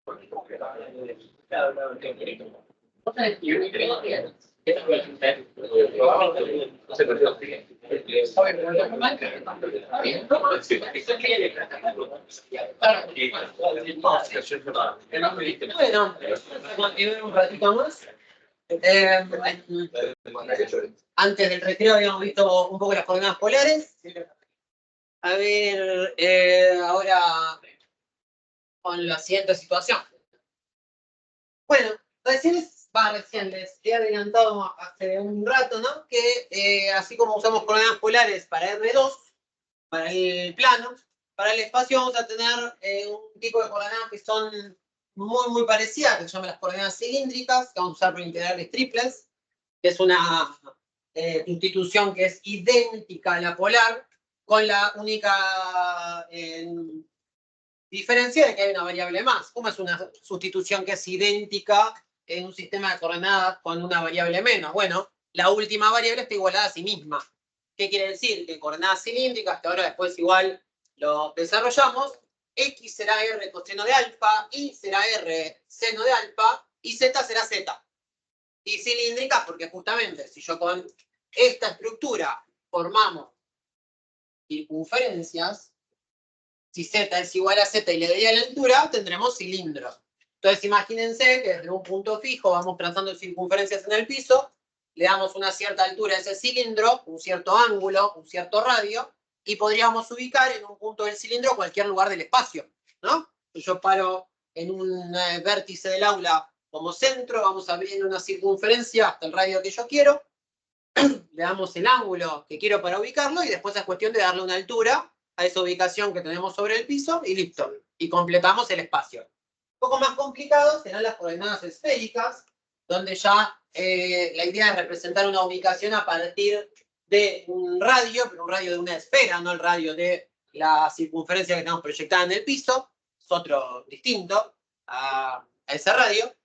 Bueno, continuemos un ratito más. Antes del retiro habíamos visto un poco las coordenadas polares. A ver, ahora con la siguiente situación. Bueno, recién les he adelantado hace un rato, ¿no? Que así como usamos coordenadas polares para R2, para el plano, para el espacio vamos a tener un tipo de coordenadas que son muy parecidas, que se llaman las coordenadas cilíndricas, que vamos a usar para integrales triples, que es una institución que es idéntica a la polar, con la única diferencia de que hay una variable más. ¿Cómo es una sustitución que es idéntica en un sistema de coordenadas con una variable menos? Bueno, la última variable está igualada a sí misma. ¿Qué quiere decir? Que coordenadas cilíndricas, que ahora después igual lo desarrollamos, x será r coseno de alfa, y será r seno de alfa, y z será z. Y cilíndricas porque justamente si yo con esta estructura formamos circunferencias, si z es igual a z y le doy a la altura, tendremos cilindros. Entonces imagínense que desde un punto fijo vamos trazando circunferencias en el piso, le damos una cierta altura a ese cilindro, un cierto ángulo, un cierto radio, y podríamos ubicar en un punto del cilindro cualquier lugar del espacio, ¿no? Yo paro en un vértice del aula como centro, vamos a abrir una circunferencia hasta el radio que yo quiero, le damos el ángulo que quiero para ubicarlo y después es cuestión de darle una altura a esa ubicación que tenemos sobre el piso y listo. Y completamos el espacio. Un poco más complicado serán las coordenadas esféricas, donde ya la idea es representar una ubicación a partir de un radio, pero un radio de una esfera, no el radio de la circunferencia que tenemos proyectada en el piso. Es otro distinto a ese radio.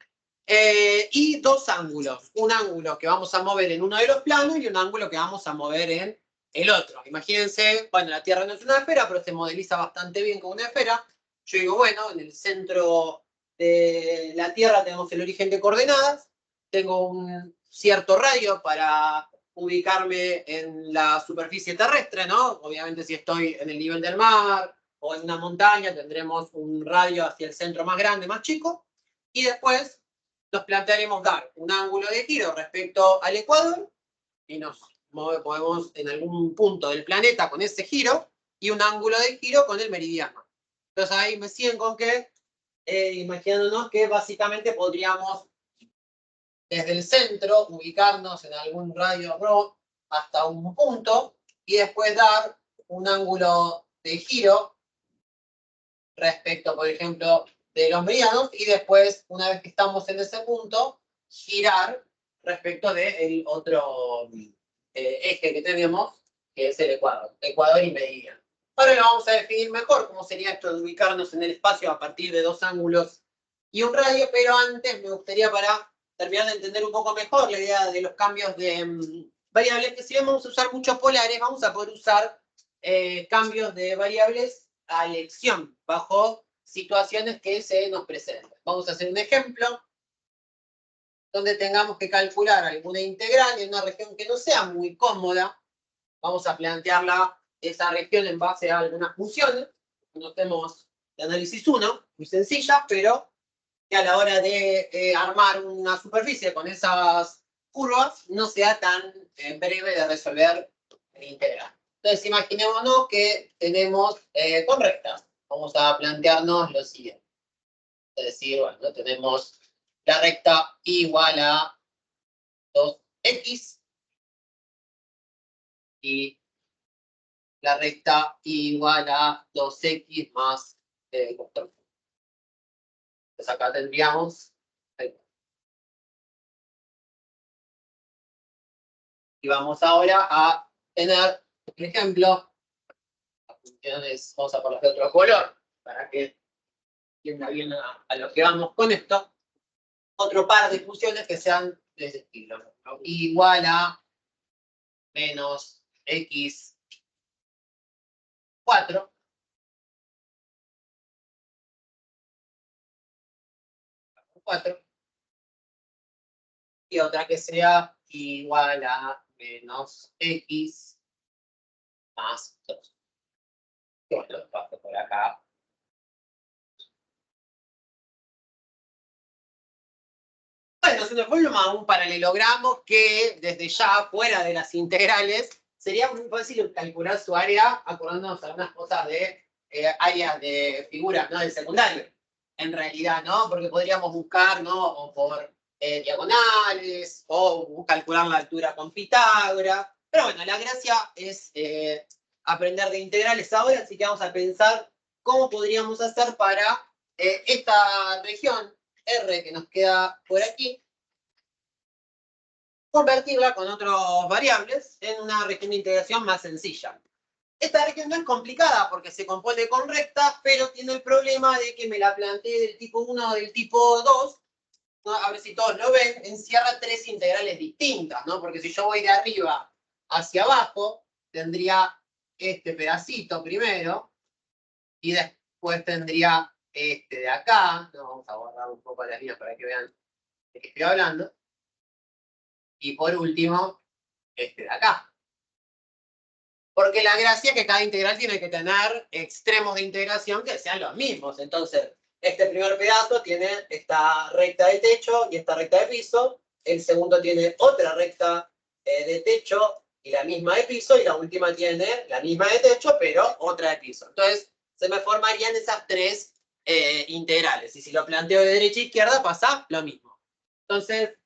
Y dos ángulos. Un ángulo que vamos a mover en uno de los planos y un ángulo que vamos a mover en el otro. Imagínense, bueno, la Tierra no es una esfera, pero se modeliza bastante bien como una esfera. Yo digo, bueno, en el centro de la Tierra tenemos el origen de coordenadas. Tengo un cierto radio para ubicarme en la superficie terrestre, ¿no? Obviamente si estoy en el nivel del mar o en una montaña, tendremos un radio hacia el centro más grande, más chico. Y después nos plantearemos dar un ángulo de giro respecto al ecuador y nos movemos en algún punto del planeta con ese giro y un ángulo de giro con el meridiano. Entonces ahí me siguen con que, imaginándonos que básicamente podríamos desde el centro ubicarnos en algún radio ρ hasta un punto y después dar un ángulo de giro respecto, por ejemplo, de los meridianos y después, una vez que estamos en ese punto, girar respecto del otro eje que tenemos, que es el ecuador y meridiano. Ahora lo vamos a definir mejor, cómo sería esto de ubicarnos en el espacio a partir de dos ángulos y un radio, pero antes me gustaría, para terminar de entender un poco mejor la idea de los cambios de variables, que si vamos a usar muchos polares, vamos a poder usar cambios de variables a elección, bajo situaciones que se nos presentan. Vamos a hacer un ejemplo donde tengamos que calcular alguna integral en una región que no sea muy cómoda. Vamos a plantearla, esa región, en base a algunas funciones. Notemos de análisis 1, muy sencilla, pero que a la hora de armar una superficie con esas curvas no sea tan breve de resolver el integral. Entonces, imaginémonos que tenemos con rectas. Vamos a plantearnos lo siguiente. Es decir, bueno, tenemos la recta igual a 2x y la recta igual a 2x más coseno. Entonces acá tendríamos... Y vamos ahora a tener, por ejemplo, funciones, vamos a poner de otro color, para que entienda bien a lo que vamos con esto. Otro par de funciones que sean de ese estilo, ¿no? Igual a menos x4 4. Y otra que sea igual a menos x más 2. Y bueno, lo paso por acá. Bueno, se nos forma un paralelogramo que desde ya, fuera de las integrales, sería muy fácil calcular su área acordándonos algunas cosas de áreas de figuras, ¿no? Del secundario. En realidad, ¿no? Porque podríamos buscar, ¿no? O por diagonales, o calcular la altura con Pitágoras. Pero bueno, la gracia es aprender de integrales ahora, así que vamos a pensar cómo podríamos hacer para esta región R que nos queda por aquí, convertirla con otras variables en una región de integración más sencilla. Esta región no es complicada porque se compone con rectas, pero tiene el problema de que me la planteé del tipo 1 o del tipo 2, ¿no? A ver si todos lo ven, encierra tres integrales distintas, ¿no? Porque si yo voy de arriba hacia abajo, tendría este pedacito primero, y después tendría este de acá, ¿no? Vamos a borrar un poco las líneas para que vean de qué estoy hablando, y por último, este de acá. Porque la gracia es que cada integral tiene que tener extremos de integración que sean los mismos. Entonces, este primer pedazo tiene esta recta de techo y esta recta de piso. El segundo tiene otra recta de techo y la misma de piso. Y la última tiene la misma de techo, pero otra de piso. Entonces, se me formarían esas tres integrales. Y si lo planteo de derecha a izquierda, pasa lo mismo. Entonces,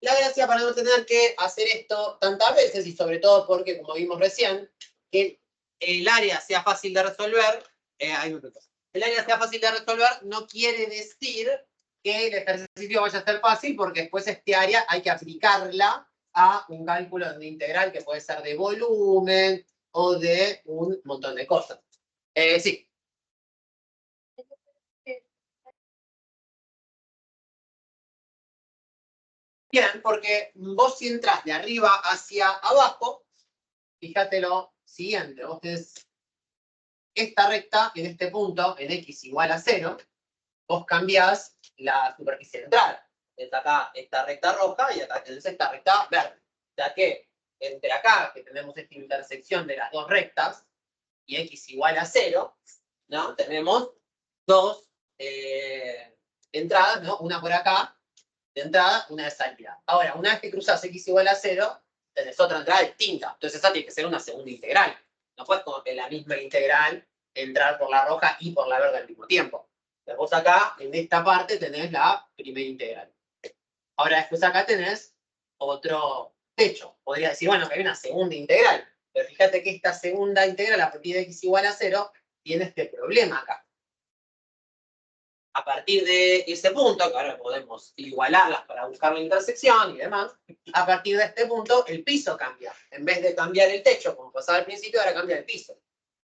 la gracia para no tener que hacer esto tantas veces, y sobre todo porque, como vimos recién, que el área sea fácil de resolver, el área sea fácil de resolver no quiere decir que el ejercicio vaya a ser fácil, porque después este área hay que aplicarla a un cálculo de integral que puede ser de volumen o de un montón de cosas. Sí. Bien, porque vos si entras de arriba hacia abajo, fíjate lo siguiente, vos tenés esta recta en este punto, en x igual a 0, vos cambiás la superficie de entrada. Tenés acá esta recta roja y acá tenés esta recta verde. O sea que entre acá, que tenemos esta intersección de las dos rectas, y x igual a 0, ¿no? Tenemos dos entradas, ¿no? Una por acá de entrada, una de salida. Ahora, una vez que cruzas x igual a 0, tenés otra entrada distinta. Entonces esa tiene que ser una segunda integral. No puedes como que la misma integral entrar por la roja y por la verde al mismo tiempo. Entonces vos acá, en esta parte, tenés la primera integral. Ahora después acá tenés otro techo. Podría decir, bueno, que hay una segunda integral. Pero fíjate que esta segunda integral, a partir de x igual a 0, tiene este problema acá. A partir de ese punto, que ahora podemos igualarlas para buscar la intersección y demás, a partir de este punto el piso cambia. En vez de cambiar el techo, como pasaba al principio, ahora cambia el piso.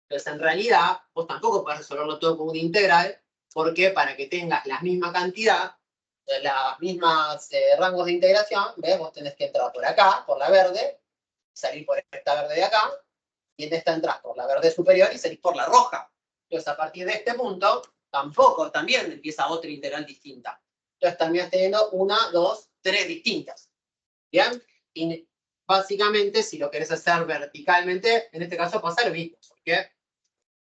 Entonces, en realidad, vos tampoco podés resolverlo todo como una integral, porque para que tengas la misma cantidad, las mismas rangos de integración, ¿ves? Vos tenés que entrar por acá, por la verde, salir por esta verde de acá, y en esta entras por la verde superior y salís por la roja. Entonces, a partir de este punto, tampoco, también empieza otra integral distinta. Entonces, terminas teniendo una, dos, tres distintas. ¿Bien? Y básicamente, si lo querés hacer verticalmente, en este caso pasa lo mismo, porque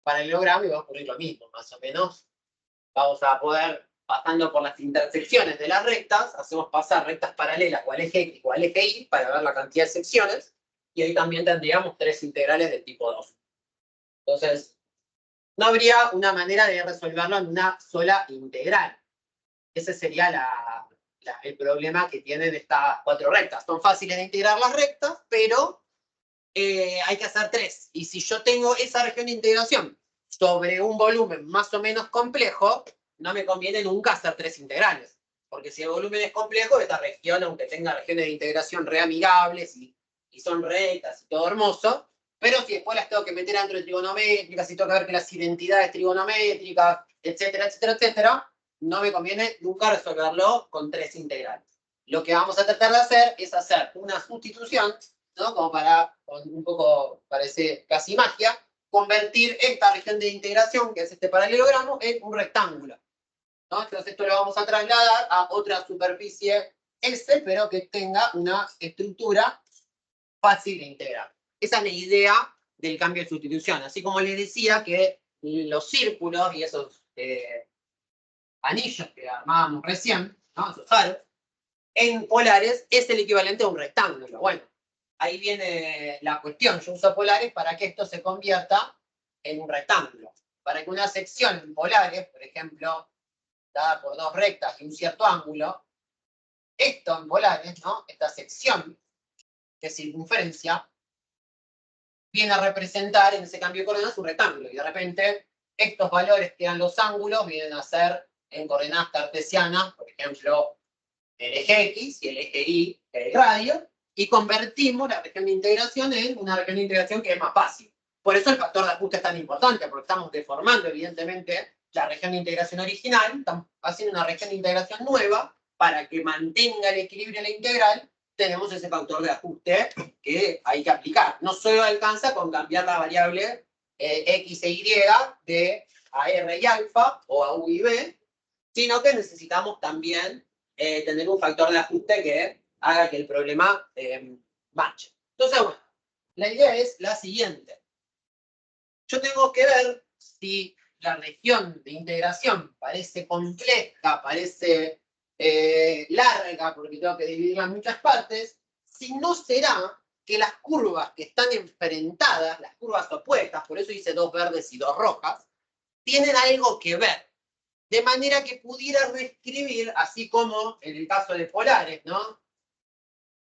para el paralelogramo va a ocurrir lo mismo, más o menos. Vamos a poder, pasando por las intersecciones de las rectas, hacemos pasar rectas paralelas o al eje X o al eje Y para ver la cantidad de secciones, y ahí también tendríamos tres integrales de tipo 2. Entonces, no habría una manera de resolverlo en una sola integral. Ese sería el problema que tienen estas cuatro rectas. Son fáciles de integrar las rectas, pero hay que hacer tres. Y si yo tengo esa región de integración sobre un volumen más o menos complejo, no me conviene nunca hacer tres integrales. Porque si el volumen es complejo, esta región, aunque tenga regiones de integración reamigables y son rectas y todo hermoso, pero si después las tengo que meter dentro de trigonométricas, si tengo que ver que las identidades trigonométricas, etcétera, etcétera, etcétera, no me conviene nunca resolverlo con tres integrales. Lo que vamos a tratar de hacer es hacer una sustitución, ¿no? Como para, un poco, parece casi magia, convertir esta región de integración, que es este paralelogramo, en un rectángulo, ¿no? Entonces esto lo vamos a trasladar a otra superficie S, pero que tenga una estructura fácil de integrar. Esa es la idea del cambio de sustitución. Así como les decía que los círculos y esos anillos que armábamos recién, ¿no? Esos aros, en polares es el equivalente a un rectángulo. Bueno, ahí viene la cuestión. Yo uso polares para que esto se convierta en un rectángulo. Para que una sección en polares, por ejemplo, dada por dos rectas y un cierto ángulo, esto en polares, ¿no? Esta sección de circunferencia viene a representar en ese cambio de coordenadas un rectángulo. Y de repente estos valores que eran los ángulos vienen a ser en coordenadas cartesianas, por ejemplo, el eje X y el eje Y, el radio, y convertimos la región de integración en una región de integración que es más fácil. Por eso el factor de ajuste es tan importante, porque estamos deformando, evidentemente, la región de integración original, estamos haciendo una región de integración nueva, para que mantenga el equilibrio de la integral, tenemos ese factor de ajuste que hay que aplicar. No solo alcanza con cambiar la variable X e Y de a R y alfa, o a U y B, sino que necesitamos también tener un factor de ajuste que haga que el problema marche. Entonces, bueno, la idea es la siguiente. Yo tengo que ver si la región de integración parece compleja, parece larga, porque tengo que dividirla en muchas partes, si no será que las curvas que están enfrentadas, las curvas opuestas, por eso hice dos verdes y dos rojas, tienen algo que ver. De manera que pudiera reescribir, así como en el caso de polares, ¿no?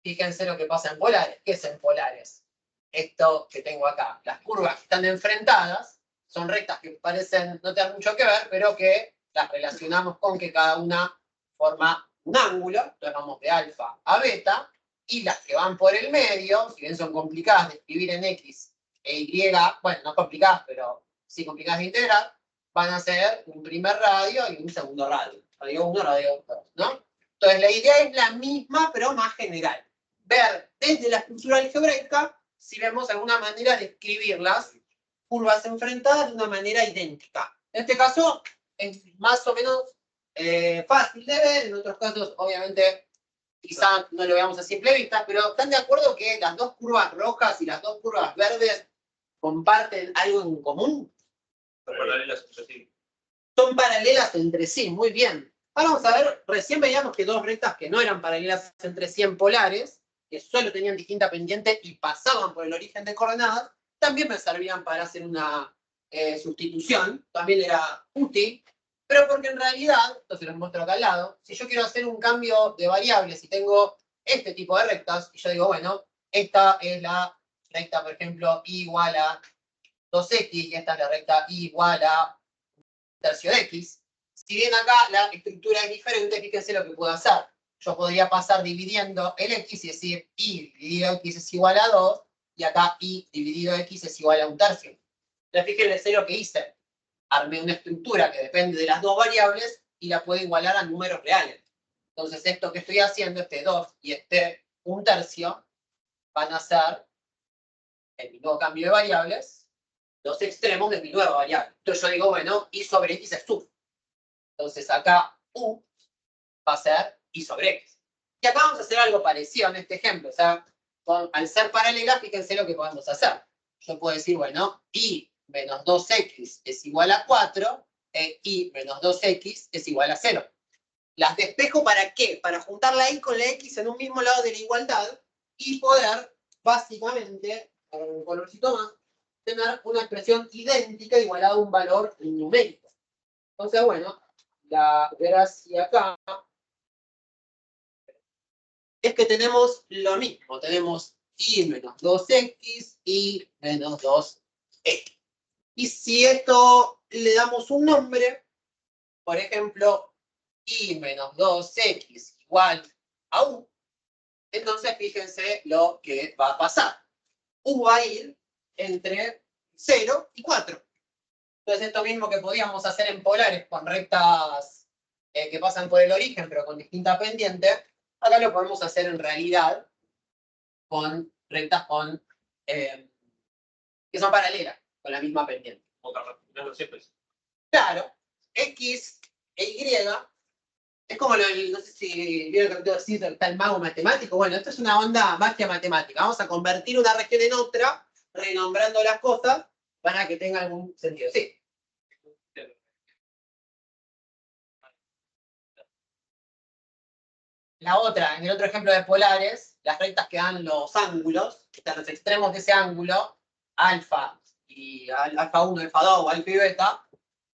Fíjense lo que pasa en polares. ¿Qué es en polares? Esto que tengo acá. Las curvas que están enfrentadas son rectas que parecen no tener mucho que ver, pero que las relacionamos con que cada una forma un ángulo. Entonces vamos de alfa a beta. Y las que van por el medio, si bien son complicadas de escribir en X e Y, bueno, no complicadas, pero sí complicadas de integrar, van a ser un primer radio y un segundo radio. Radio 1, radio 2, ¿no? Entonces la idea es la misma, pero más general. Ver desde la estructura algebraica si vemos alguna manera de escribir las curvas enfrentadas de una manera idéntica. En este caso es más o menos fácil de ver, en otros casos obviamente quizá no lo veamos a simple vista, pero ¿están de acuerdo que las dos curvas rojas y las dos curvas verdes comparten algo en común? Son paralelas entre sí. Son paralelas entre sí, muy bien. Ahora vamos a ver, recién veíamos que dos rectas que no eran paralelas entre sí en polares, que solo tenían distinta pendiente y pasaban por el origen de coordenadas, también me servían para hacer una sustitución, también era útil, pero porque en realidad, esto se los muestro acá al lado, si yo quiero hacer un cambio de variables y tengo este tipo de rectas, y yo digo, bueno, esta es la recta, por ejemplo, y igual a 2x, y esta es la recta y igual a tercio de x. Si bien acá la estructura es diferente, fíjense lo que puedo hacer. Yo podría pasar dividiendo el x y decir y dividido x es igual a 2, y acá y dividido x es igual a un tercio. Entonces fíjense lo que hice. Armé una estructura que depende de las dos variables y la puedo igualar a números reales. Entonces esto que estoy haciendo, este 2 y este 1/3, van a ser, en mi nuevo cambio de variables, los extremos de mi nueva variable. Entonces yo digo, bueno, y sobre x es u. Entonces acá u va a ser y sobre x. Y acá vamos a hacer algo parecido en este ejemplo. O sea, al ser paralelas, fíjense lo que podemos hacer. Yo puedo decir, bueno, y menos 2x es igual a 4, e y menos 2x es igual a 0. Las despejo ¿para qué? Para juntar la y con la x en un mismo lado de la igualdad y poder, básicamente, con un colorcito más, tener una expresión idéntica igualada a un valor numérico. Entonces, bueno, la gracia acá es que tenemos lo mismo. Tenemos y menos 2x y menos 2x. Y si esto le damos un nombre, por ejemplo, y menos 2x igual a u, entonces fíjense lo que va a pasar. U va a ir entre 0 y 4. Entonces esto mismo que podíamos hacer en polares con rectas que pasan por el origen pero con distinta pendiente, acá lo podemos hacer en realidad con rectas que son paralelas, con la misma pendiente. Otra vez, no siempre. Claro, x e Y. Es como no sé si vieron que tengo que decir, está el mago matemático. Bueno, esto es una onda magia matemática. Vamos a convertir una región en otra, renombrando las cosas para que tenga algún sentido. Sí. La otra, en el otro ejemplo de polares, las rectas que dan los ángulos, que están los extremos de ese ángulo, alfa y alfa 1, alfa 2 o alfa y beta,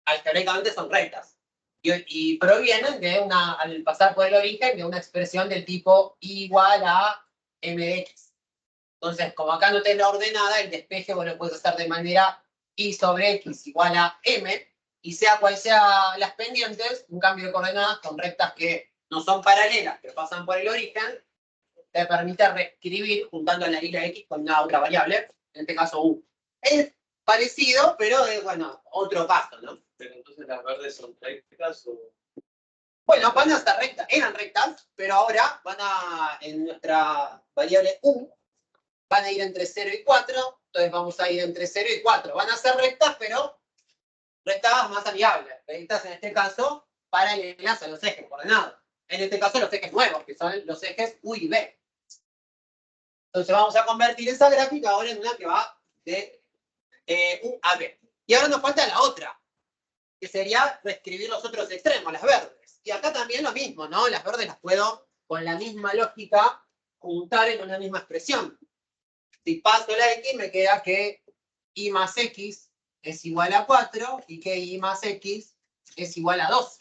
algebraicamente son rectas. Y provienen de al pasar por el origen, de una expresión del tipo igual a mx. Entonces, como acá no tenés la ordenada, el despeje vos lo puedes hacer de manera y sobre x igual a m, y sea cual sea las pendientes, un cambio de coordenadas con rectas que no son paralelas, pero pasan por el origen, te permite reescribir juntando la isla x con una otra variable, en este caso u. Es parecido, pero es, bueno, otro paso, ¿no? Pero entonces las verdes son rectas o... Bueno, van a ser rectas, eran rectas, pero ahora van a, en nuestra variable u, van a ir entre 0 y 4, entonces vamos a ir entre 0 y 4. Van a ser rectas, pero rectas más amigables. Rectas en este caso paralelas a los ejes coordenados. En este caso los ejes nuevos, que son los ejes U y B. Entonces vamos a convertir esa gráfica ahora en una que va de U a B. Y ahora nos falta la otra, que sería reescribir los otros extremos, las verdes. Y acá también lo mismo, ¿no? Las verdes las puedo, con la misma lógica, juntar en una misma expresión. Si paso la x, me queda que y más x es igual a 4 y que y más x es igual a 2.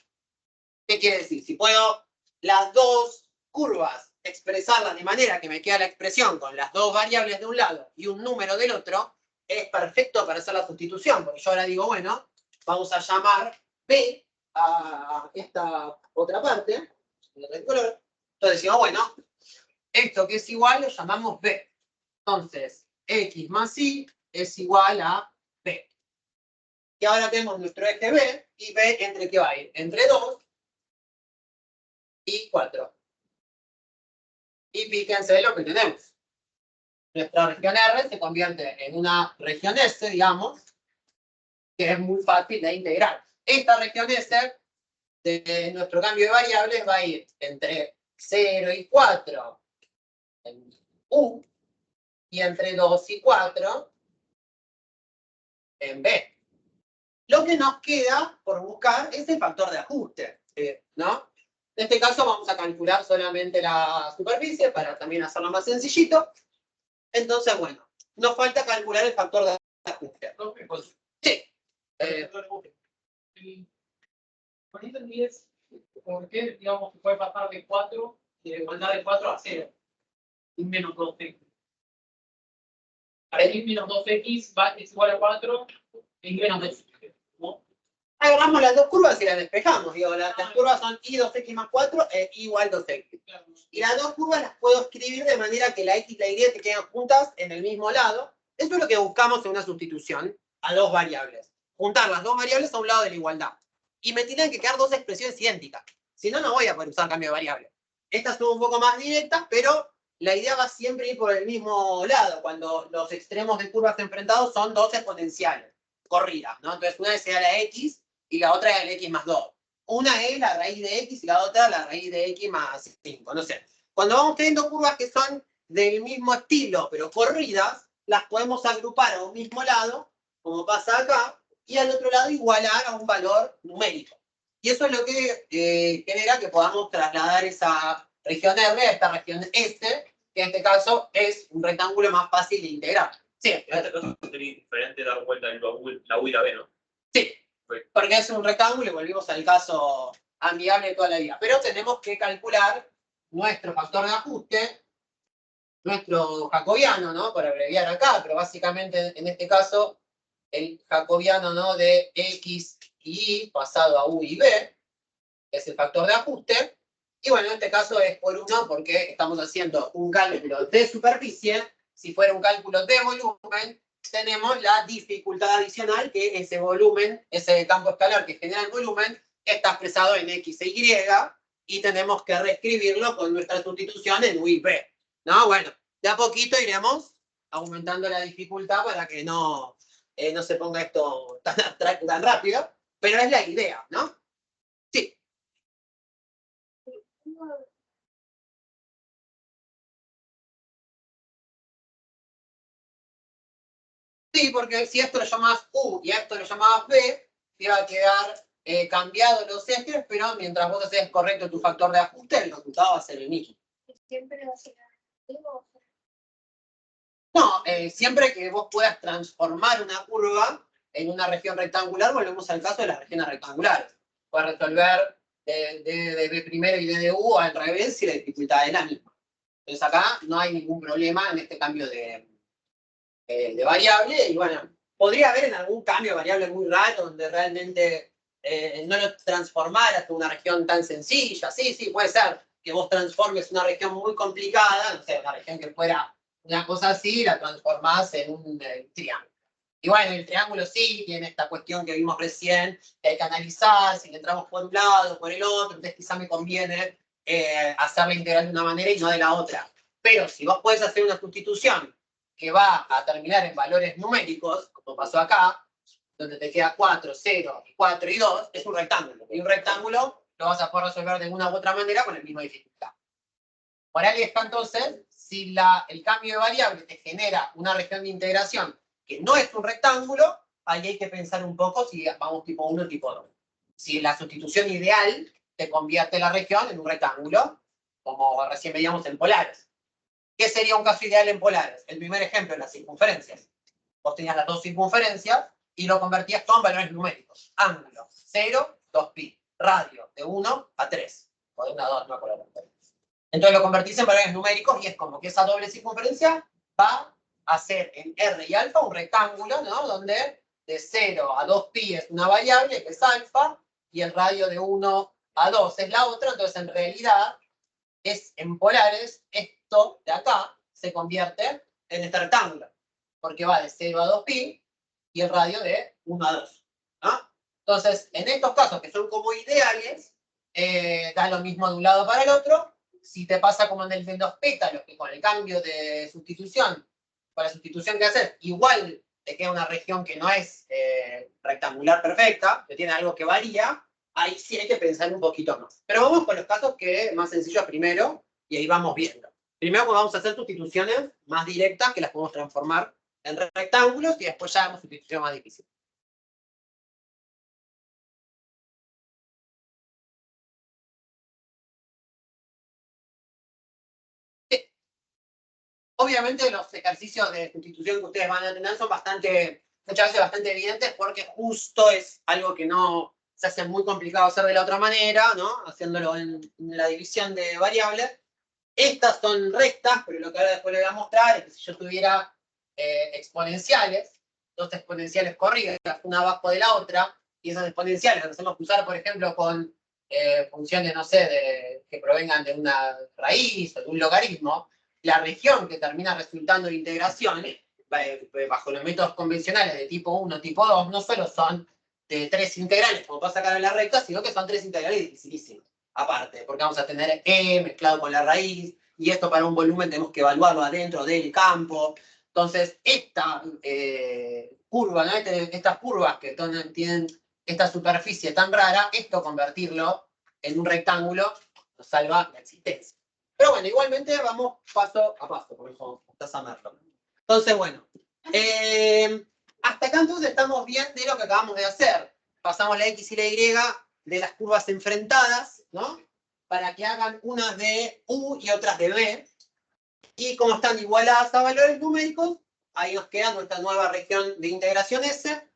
¿Qué quiere decir? Si puedo las dos curvas expresarlas de manera que me queda la expresión con las dos variables de un lado y un número del otro, es perfecto para hacer la sustitución. Porque yo ahora digo, bueno, vamos a llamar b a esta otra parte, de color. Entonces decimos, bueno, esto que es igual lo llamamos b. Entonces, x más y es igual a b. Y ahora tenemos nuestro eje b, y b entre qué va a ir? Entre 2 y 4. Y fíjense lo que tenemos. Nuestra región R se convierte en una región S, digamos, que es muy fácil de integrar. Esta región S de nuestro cambio de variables va a ir entre 0 y 4 en U y entre 2 y 4 en B. Lo que nos queda por buscar es el factor de ajuste, ¿no? En este caso vamos a calcular solamente la superficie para también hacerlo más sencillito. Entonces, bueno, nos falta calcular el factor de ajuste. Sí. Con esto es por qué, digamos, que puede pasar de 4 y de igualdad de 4 a 0. Y menos 2x. Aquí menos 2x es igual a 4 y menos 2. ¿No? Agarramos las dos curvas y las despejamos. Digo, las curvas son y 2x más 4 igual 2x. Y las dos curvas las puedo escribir de manera que la x y la y se queden juntas en el mismo lado. Eso es lo que buscamos en una sustitución a dos variables. Juntar las dos variables a un lado de la igualdad. Y me tienen que quedar dos expresiones idénticas. Si no, no voy a poder usar cambio de variable. Estas son un poco más directas, pero la idea va siempre a ir por el mismo lado, cuando los extremos de curvas enfrentados son dos exponenciales corridas, ¿no? Entonces una sea la x y la otra es el x más 2. Una es la raíz de x y la otra la raíz de x más 5, no sé. Cuando vamos teniendo curvas que son del mismo estilo, pero corridas, las podemos agrupar a un mismo lado, como pasa acá, y al otro lado igualar a un valor numérico. Y eso es lo que genera que podamos trasladar esa región R a esta región S, que en este caso es un rectángulo más fácil de integrar. Sí. En este caso sería diferente dar vuelta en la U y la B, ¿no? Sí, porque es un rectángulo y volvimos al caso amigable de toda la vida. Pero tenemos que calcular nuestro factor de ajuste, nuestro jacobiano, ¿no? Para abreviar acá, pero básicamente en este caso el jacobiano, ¿no? De x y y pasado a u y b, que es el factor de ajuste. Y bueno, en este caso es por 1 porque estamos haciendo un cálculo de superficie. Si fuera un cálculo de volumen, tenemos la dificultad adicional que ese volumen, ese campo escalar que genera el volumen, está expresado en x e y, y tenemos que reescribirlo con nuestra sustitución en u y b. ¿No? Bueno, de a poquito iremos aumentando la dificultad para que no se ponga esto tan abstracto, tan rápido, pero es la idea, ¿no? Sí. Sí, porque si esto lo llamabas U y a esto lo llamabas B, te iba a quedar cambiado los ejes, pero mientras vos haces correcto tu factor de ajuste, el resultado va a ser el mismo. Siempre va a ser negativo. No, siempre que vos puedas transformar una curva en una región rectangular, volvemos al caso de las regiones rectangulares. Puedes resolver de B primero y de U al revés si la dificultad es la misma. Entonces acá no hay ningún problema en este cambio de variable. Y bueno, podría haber en algún cambio de variable muy raro donde realmente no lo transformaras en una región tan sencilla. Sí, puede ser que vos transformes una región muy complicada, no sé, una región que fuera una cosa así, y la transformás en un triángulo. Y bueno, el triángulo sí tiene esta cuestión que vimos recién, que hay que analizar si le entramos por un lado o por el otro, entonces quizá me conviene hacer la integral de una manera y no de la otra. Pero si vos podés hacer una sustitución que va a terminar en valores numéricos, como pasó acá, donde te queda 4, 0, 4 y 2, es un rectángulo. Y un rectángulo lo vas a poder resolver de una u otra manera con la misma dificultad. Por ahí está entonces, si el cambio de variable te genera una región de integración que no es un rectángulo, ahí hay que pensar un poco si vamos tipo 1 o tipo 2. Si la sustitución ideal te convierte la región en un rectángulo, como recién veíamos en polares. ¿Qué sería un caso ideal en polares? El primer ejemplo, las circunferencias. Vos tenías las dos circunferencias y lo convertías todo en valores numéricos. Ángulo, 0, 2pi. Radio, de 1 a 3. O de 1 a 2, no me acuerdo. Entonces lo convertís en valores numéricos y es como que esa doble circunferencia va a ser en R y alfa un rectángulo, ¿no? Donde de 0 a 2pi es una variable, que es alfa, y el radio de 1 a 2 es la otra. Entonces en realidad es en polares, esto de acá se convierte en este rectángulo, porque va de 0 a 2pi y el radio de 1 a 2. ¿No? Entonces, en estos casos que son como ideales, da lo mismo de un lado para el otro. Si te pasa como en el de los pétalos, que con el cambio de sustitución, con la sustitución que haces, igual te queda una región que no es rectangular perfecta, que tiene algo que varía, ahí sí hay que pensar un poquito más. Pero vamos con los casos que más sencillos primero, y ahí vamos viendo. Primero vamos a hacer sustituciones más directas, que las podemos transformar en rectángulos, y después ya vamos a sustitución más difícil. Obviamente los ejercicios de sustitución que ustedes van a tener son muchas veces bastante evidentes, porque justo es algo que no se hace muy complicado hacer de la otra manera, ¿no? Haciéndolo en la división de variables. Estas son rectas, pero lo que ahora después les voy a mostrar es que si yo tuviera exponenciales, dos exponenciales corridas, una abajo de la otra, y esas exponenciales las hacemos usar, por ejemplo, con funciones, no sé, que provengan de una raíz o de un logaritmo, la región que termina resultando de integración, bajo los métodos convencionales de tipo 1, tipo 2, no solo son de 3 integrales, como pasa acá en la recta, sino que son 3 integrales dificilísimos. Aparte, porque vamos a tener E mezclado con la raíz, y esto para un volumen tenemos que evaluarlo adentro del campo. Entonces, esta curva, ¿no? Estas curvas que tienen esta superficie tan rara, esto convertirlo en un rectángulo nos salva la existencia. Pero bueno, igualmente vamos paso a paso, por eso estás a verlo. Entonces, bueno, hasta acá entonces estamos bien de lo que acabamos de hacer. Pasamos la X y la Y de las curvas enfrentadas, ¿no? Para que hagan unas de U y otras de B. Y como están igualadas a valores numéricos, ahí nos queda nuestra nueva región de integración S,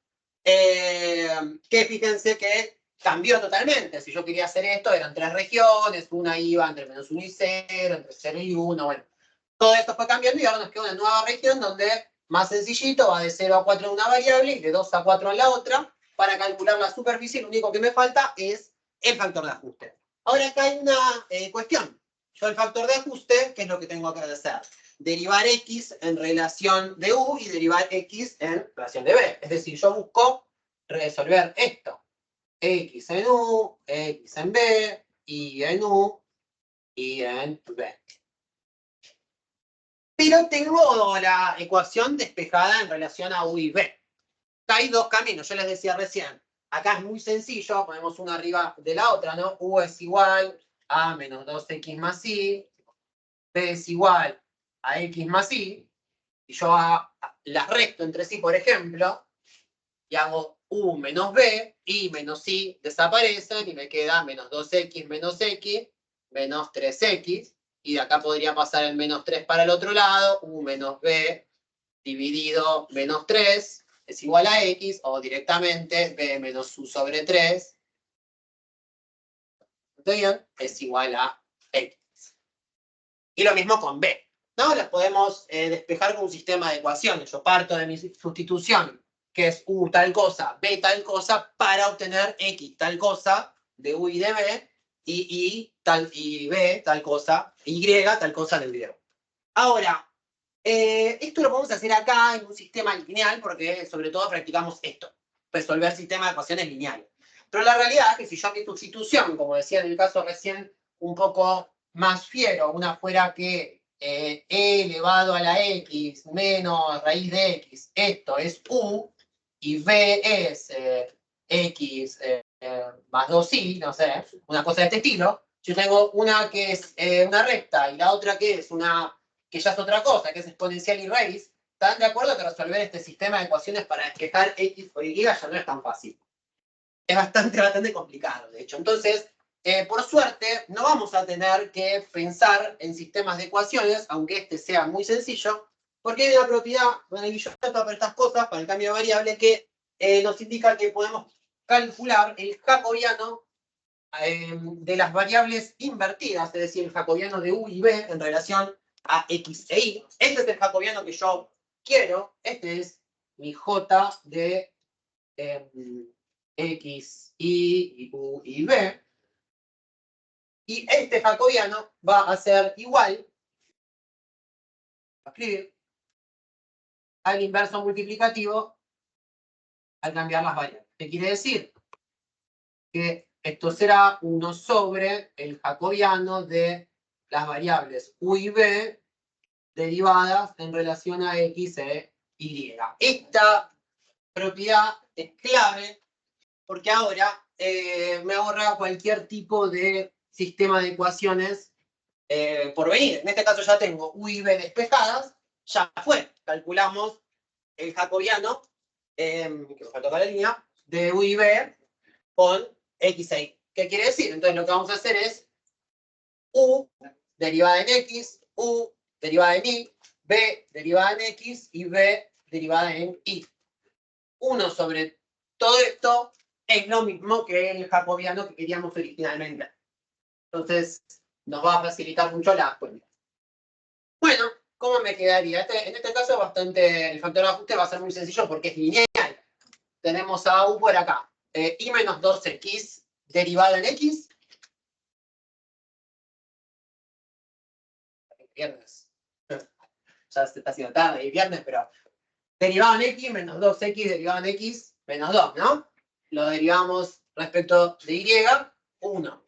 que fíjense que cambió totalmente. Si yo quería hacer esto, eran 3 regiones, una iba entre -1 y 0, entre 0 y 1, bueno. Todo esto fue cambiando y ahora nos queda una nueva región donde, más sencillito, va de 0 a 4 en una variable y de 2 a 4 en la otra. Para calcular la superficie, lo único que me falta es el factor de ajuste. Ahora acá hay una cuestión. Yo el factor de ajuste, ¿qué es lo que tengo que hacer? Derivar X en relación de U y derivar X en relación de B. Es decir, yo busco resolver esto. X en U, X en B, Y en U, Y en B. Pero tengo la ecuación despejada en relación a U y B. Acá hay dos caminos, yo les decía recién. Acá es muy sencillo, ponemos una arriba de la otra, ¿no? U es igual a menos 2x más y, B es igual a x más y. Si yo las resto entre sí, por ejemplo, y hago u menos b, y menos i desaparecen, y me queda menos 2x menos x, menos 3x, y de acá podría pasar el menos 3 para el otro lado, u menos b dividido menos 3 es igual a x, o directamente b menos u sobre 3, ¿está bien? Es igual a x. Y lo mismo con b, ¿no? Las podemos despejar con un sistema de ecuaciones. Yo parto de mi sustitución, que es u tal cosa, b tal cosa, para obtener x tal cosa de u y de b, y b tal cosa, y tal cosa del griego. Ahora, esto lo podemos hacer acá en un sistema lineal, porque sobre todo practicamos esto, resolver sistemas de ecuaciones lineales. Pero la realidad es que si yo mi sustitución, como decía en el caso recién, un poco más fiero, una fuera que e elevado a la x menos raíz de x, esto es u, y b es x más 2i, no sé, una cosa de este estilo. Yo tengo una que es una recta y la otra que es una que ya es otra cosa, que es exponencial y raíz. ¿Están de acuerdo que resolver este sistema de ecuaciones para despejar x o y ya no es tan fácil? Es bastante complicado, de hecho. Entonces, por suerte, no vamos a tener que pensar en sistemas de ecuaciones, aunque este sea muy sencillo, porque hay una propiedad, bueno, y yo para estas cosas, para el cambio de variable, que nos indica que podemos calcular el jacobiano de las variables invertidas, es decir, el jacobiano de u y b en relación a x e y. Este es el jacobiano que yo quiero. Este es mi j de x, y u y b. Y este jacobiano va a ser igual, a escribir, al inverso multiplicativo al cambiar las variables. ¿Qué quiere decir? Que esto será 1 sobre el jacobiano de las variables u y b derivadas en relación a x e y. Esta propiedad es clave porque ahora me ahorra cualquier tipo de sistema de ecuaciones por venir. En este caso ya tengo u y b despejadas, ya fue. Calculamos el jacobiano, que me faltó acá la línea, de u y b con x e y. ¿Qué quiere decir? Entonces lo que vamos a hacer es u derivada en x, u derivada en y, b derivada en x y b derivada en y. 1 sobre todo esto es lo mismo que el jacobiano que queríamos originalmente. Entonces, nos va a facilitar mucho la cuenta. Bueno, ¿cómo me quedaría? En este caso, el factor de ajuste va a ser muy sencillo porque es lineal. Tenemos a u por acá. Y menos 2x derivado en x. Viernes. Ya se está haciendo tarde y viernes, pero derivado en x menos 2x derivado en x menos 2, ¿no? Lo derivamos respecto de y, 1.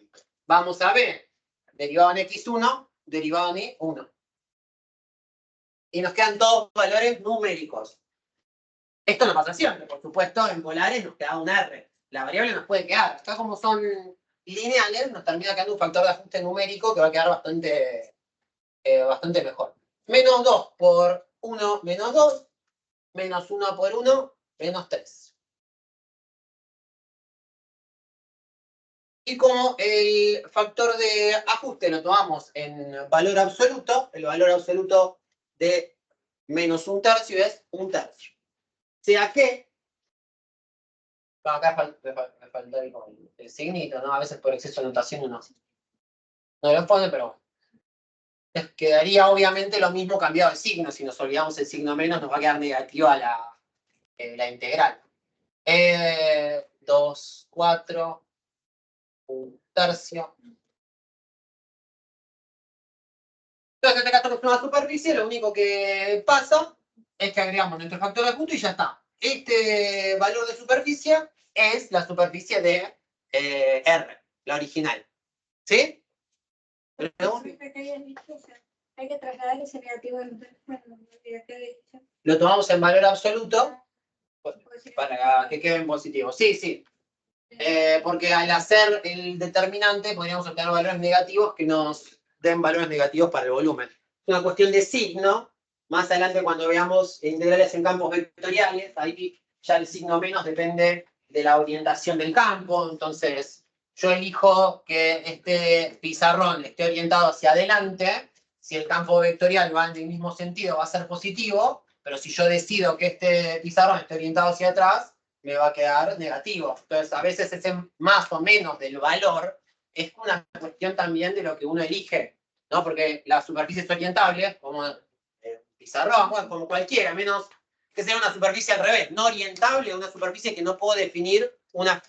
Vamos a ver, derivado en x1, derivado en y, 1. Y nos quedan todos valores numéricos. Esto no pasa siempre, por supuesto, en polares nos queda un r. La variable nos puede quedar. Acá como son lineales, nos termina quedando un factor de ajuste numérico que va a quedar bastante mejor. Menos 2 por 1, menos 2. Menos 1 por 1, menos 3. Y como el factor de ajuste lo tomamos en valor absoluto, el valor absoluto de menos 1/3 es 1/3. Sea que, acá me falta el signito, ¿no? A veces por exceso de notación uno no lo pone, pero bueno. Quedaría obviamente lo mismo cambiado el signo. Si nos olvidamos el signo menos, nos va a quedar negativa la integral. 2, 4, 1/3. Entonces, en este caso es una superficie, lo único que pasa es que agregamos nuestro factor de ajuste y ya está. Este valor de superficie es la superficie de R, la original. ¿Sí? Hay que trasladar ese negativo en Lo tomamos en valor absoluto para que quede en positivo. Sí, sí. Porque al hacer el determinante podríamos obtener valores negativos que nos den valores negativos para el volumen. Es una cuestión de signo Más adelante cuando veamos integrales en campos vectoriales, ahí ya el signo menos depende de la orientación del campo. Entonces, yo elijo que este pizarrón esté orientado hacia adelante. Si el campo vectorial va en el mismo sentido, va a ser positivo. Pero si yo decido que este pizarrón esté orientado hacia atrás, me va a quedar negativo. Entonces, a veces ese más o menos del valor es una cuestión también de lo que uno elige, ¿no? Porque las superficies orientables, como pizarrón, bueno, como cualquiera, menos que sea una superficie al revés, no orientable, una superficie que no puedo definir una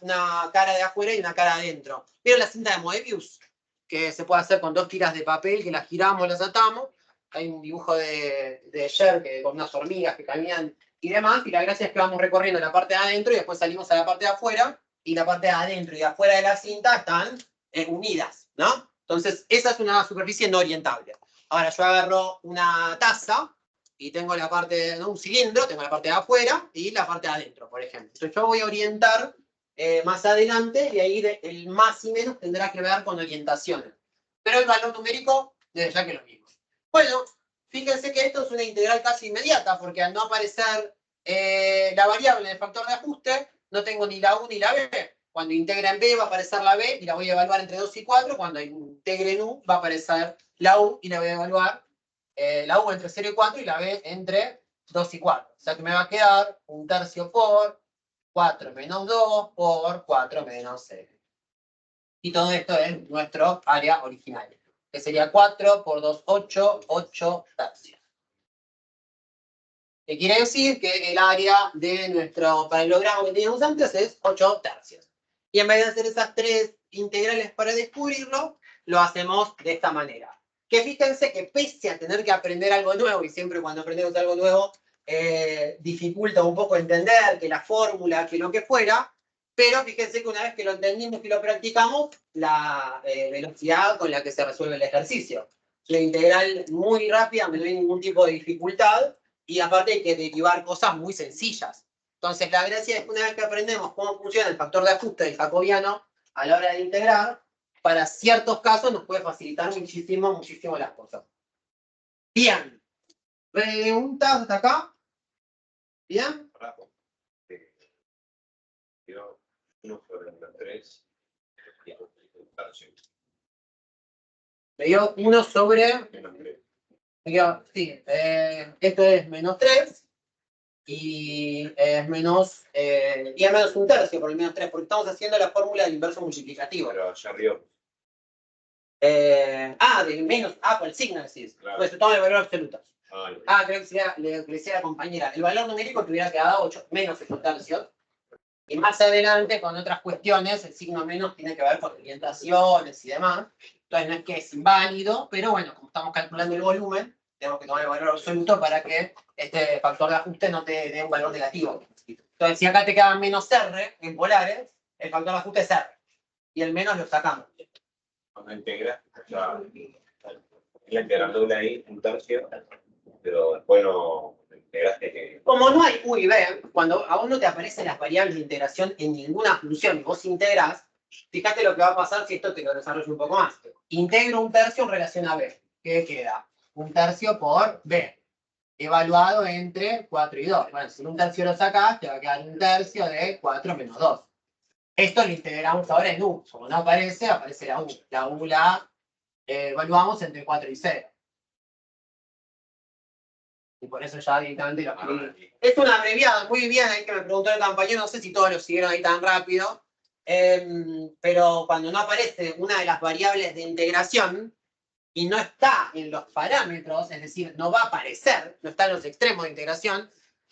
cara de afuera y una cara de adentro. ¿Vieron la cinta de Moebius? Que se puede hacer con 2 tiras de papel, que las giramos, las atamos. Hay un dibujo de Sher que, con unas hormigas que caminan y demás, y la gracia es que vamos recorriendo la parte de adentro y después salimos a la parte de afuera, y la parte de adentro y de afuera de la cinta están unidas, ¿no? Entonces, esa es una superficie no orientable. Ahora yo agarro una taza y tengo la parte, ¿no? Un cilindro, tengo la parte de afuera y la parte de adentro, por ejemplo. Entonces yo voy a orientar más adelante y ahí el más y menos tendrá que ver con orientaciones. Pero el valor numérico, desde ya que lo mismo. Bueno, fíjense que esto es una integral casi inmediata, porque al no aparecer la variable en el factor de ajuste, no tengo ni la U ni la B. Cuando integre en B va a aparecer la B y la voy a evaluar entre 2 y 4. Cuando integre en U va a aparecer la U y la voy a evaluar la U entre 0 y 4 y la B entre 2 y 4. O sea que me va a quedar 1/3 por 4 menos 2 por 4 menos 0. Y todo esto es nuestro área original, que sería 4 por 2, 8, 8 tercios. Que quiere decir que el área de nuestro paralelogramo que teníamos antes es 8 tercios. Y en vez de hacer esas 3 integrales para descubrirlo, lo hacemos de esta manera. Que fíjense que pese a tener que aprender algo nuevo, y siempre cuando aprendemos algo nuevo dificulta un poco entender que la fórmula, que lo que fuera, pero fíjense que una vez que lo entendimos y lo practicamos, la velocidad con la que se resuelve el ejercicio. Es una integral muy rápida, no hay ningún tipo de dificultad, y aparte hay que derivar cosas muy sencillas. Entonces la gracia es que una vez que aprendemos cómo funciona el factor de ajuste del jacobiano a la hora de integrar, para ciertos casos nos puede facilitar muchísimo, muchísimo las cosas. Bien. ¿Preguntas hasta acá? ¿Bien? Uno sobre la 3. Me dio 1 sobre... Sí, esto es menos 3 y es menos, y es menos 1/3 por el menos 3, porque estamos haciendo la fórmula del inverso multiplicativo. Pero allá arriba. Del menos, por el signo decís. Claro. Pues toma el valor absoluto. Ah, Creo que le decía a la compañera. El valor numérico te hubiera quedado 8, menos 8 tercios. Y más adelante, con otras cuestiones, el signo menos tiene que ver con orientaciones y demás. Entonces no es que es inválido, pero bueno, como estamos calculando el volumen, tenemos que tomar el valor absoluto para que este factor de ajuste no te dé un valor negativo. Entonces, si acá te queda menos R en polares, el factor de ajuste es R. Y el menos lo sacamos. cuando integras, o sea, la integral doble ahí, 1/3, pero después no integraste que... Como no hay U y B, cuando a vos no te aparecen las variables de integración en ninguna función y vos integrás, fíjate lo que va a pasar si esto te lo desarrollo un poco más. Integro 1/3 en relación a B. ¿Qué queda? 1/3 por B. Evaluado entre 4 y 2. Bueno, si 1/3 lo sacás, te va a quedar 1/3 de 4 menos 2. Esto lo integramos ahora en U. Como no aparece, aparece la U. La U la evaluamos entre 4 y 0. Y por eso ya directamente lo escribí. Es una abreviada, muy bien, ahí que me preguntó el compañero, no sé si todos lo siguieron ahí tan rápido, pero cuando no aparece una de las variables de integración y no está en los parámetros, es decir, no va a aparecer, no está en los extremos de integración,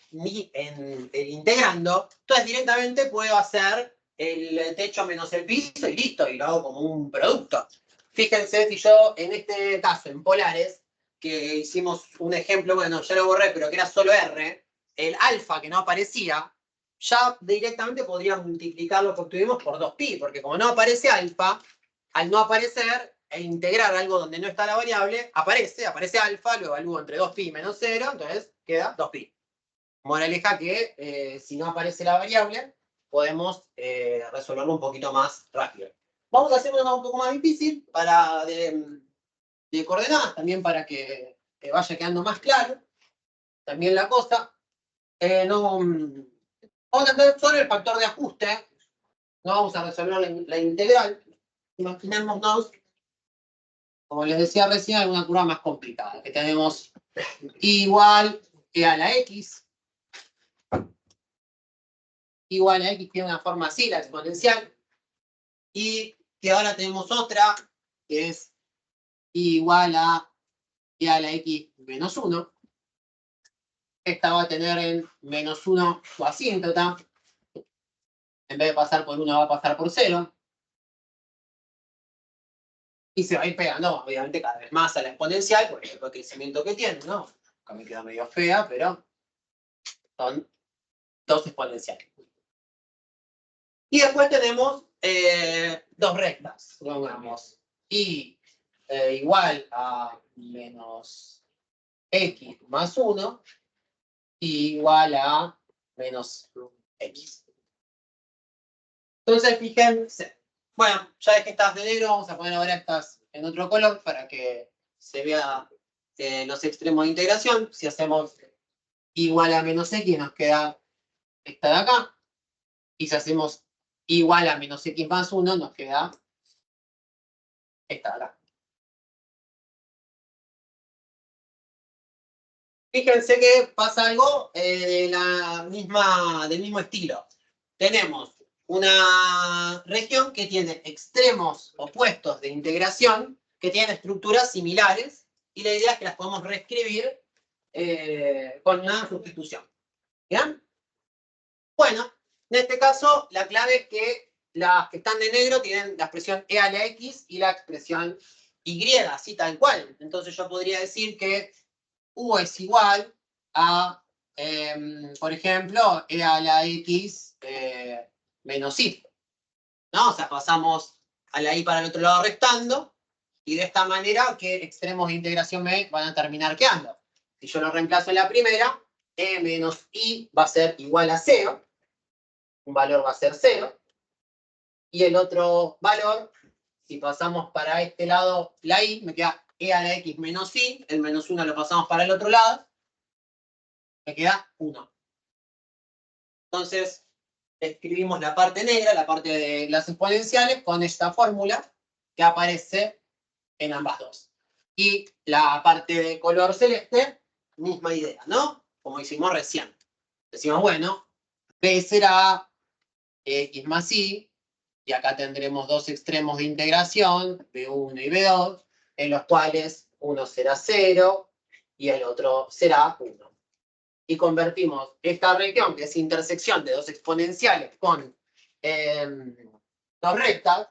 ni en el integrando, entonces directamente puedo hacer el techo menos el piso y listo, y lo hago como un producto. Fíjense si yo, en este caso, en polares, que hicimos un ejemplo, bueno, ya lo borré, pero que era solo R, el alfa que no aparecía, ya directamente podría multiplicarlo que obtuvimos por 2pi, porque como no aparece alfa, al no aparecer e integrar algo donde no está la variable, aparece alfa, lo evalúo entre 2pi menos 0, entonces queda 2pi. Moraleja que si no aparece la variable, podemos resolverlo un poquito más rápido. Vamos a hacer uno un poco más difícil para de coordenadas, también para que vaya quedando más claro. también la cosa. Vamos a entender solo el factor de ajuste. No vamos a resolver la integral. Imaginémonos, como les decía recién, alguna curva más complicada. Que tenemos igual que a la x. Igual a x tiene una forma así, la exponencial. Y que ahora tenemos otra, que es igual a la x menos 1. Esta va a tener en menos 1 su asíntota. En vez de pasar por 1, va a pasar por 0. Y se va a ir pegando, obviamente, cada vez más a la exponencial, por el crecimiento que tiene, ¿no? Acá me queda medio fea, pero son dos exponenciales. Y después tenemos dos rectas, supongamos, y igual a menos x más 1, y igual a menos x. Entonces, fíjense. Bueno, ya es que estas de negro, vamos a poner ahora estas en otro color para que se vea los extremos de integración. Si hacemos igual a menos x, nos queda esta de acá. Y si hacemos igual a menos x más 1, nos queda esta de acá. Fíjense que pasa algo del mismo estilo. Tenemos una región que tiene extremos opuestos de integración, que tienen estructuras similares, y la idea es que las podemos reescribir con una sustitución. ¿Bien? Bueno, en este caso, la clave es que las que están de negro tienen la expresión e a la x y la expresión y, así tal cual. Entonces yo podría decir que u es igual a, por ejemplo, e a la x menos y. ¿No? O sea, pasamos a la y para el otro lado restando, y de esta manera, ¿qué extremos de integración me van a terminar quedando? Si yo lo reemplazo en la primera, e menos y va a ser igual a 0. Un valor va a ser 0. Y el otro valor, si pasamos para este lado la y, me queda e a la x menos y. El menos 1 lo pasamos para el otro lado. Me queda 1. Entonces, escribimos la parte negra, la parte de las exponenciales, con esta fórmula que aparece en ambas dos. Y la parte de color celeste, misma idea, ¿no? Como hicimos recién. Decimos, bueno, b será x más y, y acá tendremos dos extremos de integración, b1 y b2, en los cuales uno será 0 y el otro será 1. Y convertimos esta región, que es intersección de dos exponenciales, con dos rectas,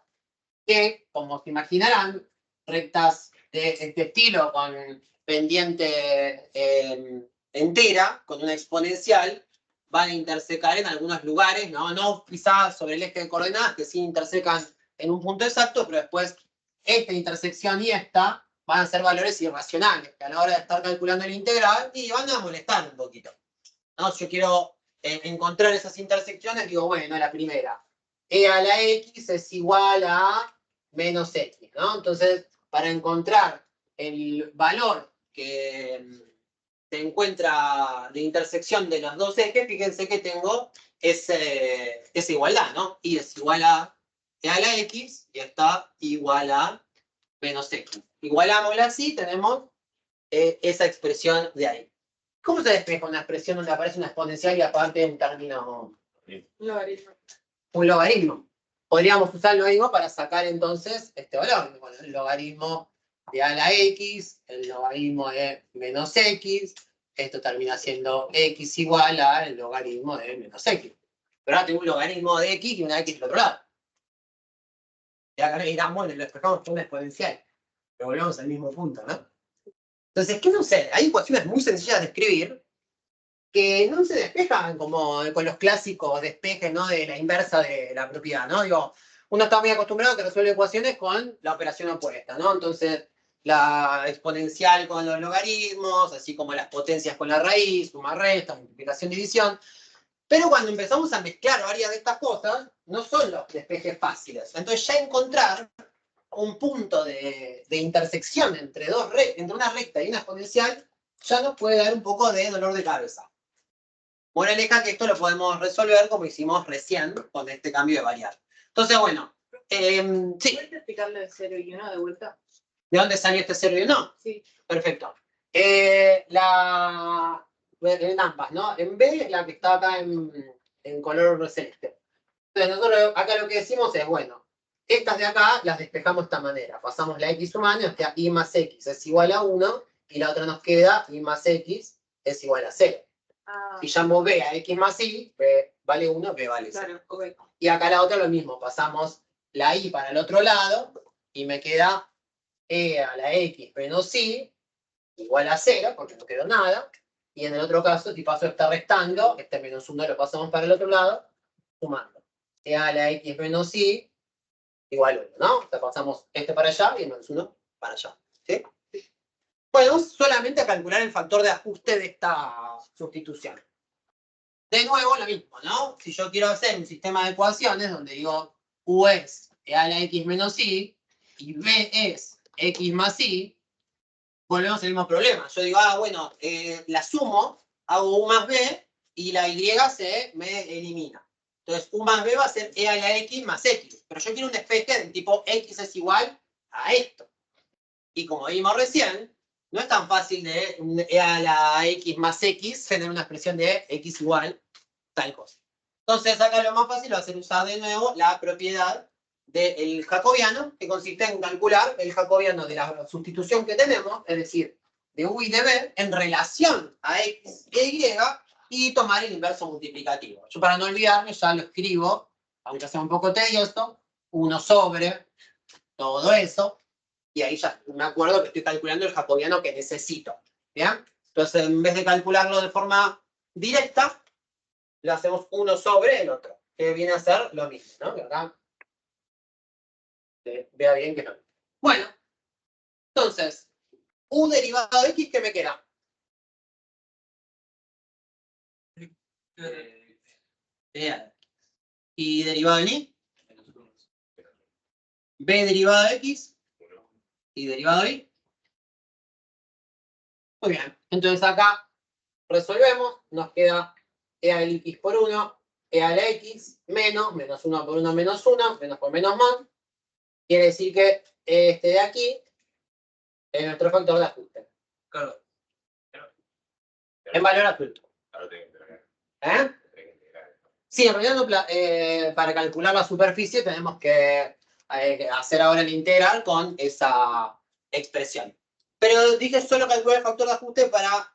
que, como se imaginarán, rectas de este estilo, con pendiente entera, con una exponencial, van a intersecar en algunos lugares, no quizás sobre el eje de coordenadas, que sí intersecan en un punto exacto, pero después esta intersección y esta van a ser valores irracionales, que a la hora de estar calculando el integral, y van a molestar un poquito. ¿No? Si yo quiero encontrar esas intersecciones, digo, bueno, la primera, e a la x es igual a menos x, ¿no? Entonces, para encontrar el valor que se encuentra de intersección de los dos ejes, fíjense que tengo esa igualdad, ¿no? Y es igual a e a la x y está igual a menos x. Igualámosla así, tenemos esa expresión de ahí. ¿Cómo se despeja una expresión donde aparece una exponencial y aparte un término? Logaritmo. Un logaritmo. Podríamos usar el logaritmo para sacar entonces este valor. Bueno, el logaritmo de a la x, el logaritmo de menos x, esto termina siendo x igual al logaritmo de menos x. Pero ahora tengo un logaritmo de x y una x del otro lado. Y acá dirán, bueno, lo despejamos con una exponencial. Pero volvemos al mismo punto, ¿no? Entonces, ¿qué sucede? Hay ecuaciones muy sencillas de escribir que no se despejan como con los clásicos despejes, ¿no? De la inversa de la propiedad, ¿no? Digo, uno está muy acostumbrado a que resuelve ecuaciones con la operación opuesta, ¿no? Entonces, la exponencial con los logaritmos, así como las potencias con la raíz, suma, resta, multiplicación, división. Pero cuando empezamos a mezclar varias de estas cosas, no son los despejes fáciles. Entonces, ya encontrar un punto de intersección entre una recta y una exponencial ya nos puede dar un poco de dolor de cabeza. Moraleja que esto lo podemos resolver como hicimos recién con este cambio de variable. Entonces, bueno, sí. ¿Puedes explicarle de 0 y 1 de vuelta? ¿De dónde salió este 0 y 1? Sí. Perfecto. En ambas, ¿no? En B es la que está acá en color celeste. Entonces nosotros acá lo que decimos es, bueno, estas de acá las despejamos de esta manera. Pasamos la x humana, que y más x es igual a 1, y la otra nos queda y más x es igual a 0. Ah, Si llamo b a x más y, b vale 1, b vale 0. claro, ok. Y acá la otra lo mismo, pasamos la y para el otro lado, y me queda e a la x menos y igual a 0, porque no quedó nada. Y en el otro caso, si paso está restando, este menos 1 lo pasamos para el otro lado, sumando. E a la x menos y igual a 1, ¿no? O sea, pasamos este para allá y el menos 1 para allá. ¿Sí? Bueno, solamente a calcular el factor de ajuste de esta sustitución. De nuevo, lo mismo, ¿no? Si yo quiero hacer un sistema de ecuaciones donde digo u es e a la x menos y b es x más y, volvemos al mismo problema. Yo digo, bueno, la sumo, hago u más b y la y se me elimina. Entonces, u más b va a ser e a la x más x. Pero yo quiero un despeje del tipo x es igual a esto. Y como vimos recién, no es tan fácil de e a la x más x generar una expresión de x igual tal cosa. Entonces, acá lo más fácil va a ser usar de nuevo la propiedad del jacobiano, que consiste en calcular el jacobiano de la sustitución que tenemos, es decir, de u y de b, en relación a x e y tomar el inverso multiplicativo. Yo para no olvidarme ya lo escribo, aunque sea un poco tedioso, 1 sobre todo eso, y ahí ya me acuerdo que estoy calculando el jacobiano que necesito. ¿Bien? Entonces, en vez de calcularlo de forma directa, lo hacemos 1 sobre el otro, que viene a ser lo mismo, ¿no? Que acá vea bien que no. Bueno, entonces, u derivado de x, ¿qué me queda? Y derivado de y, b derivado de x y derivado de y. Muy bien, entonces acá resolvemos, nos queda e a la x por 1, e a la x, menos 1 por 1 menos 1, menos por menos más. Quiere decir que este de aquí es nuestro factor de ajuste. Claro. En valor absoluto. Ahora tengo que integrar. ¿Eh? Tengo que integrar. Sí, en realidad para calcular la superficie tenemos que hacer ahora el integral con esa expresión. Pero dije solo calcular el factor de ajuste para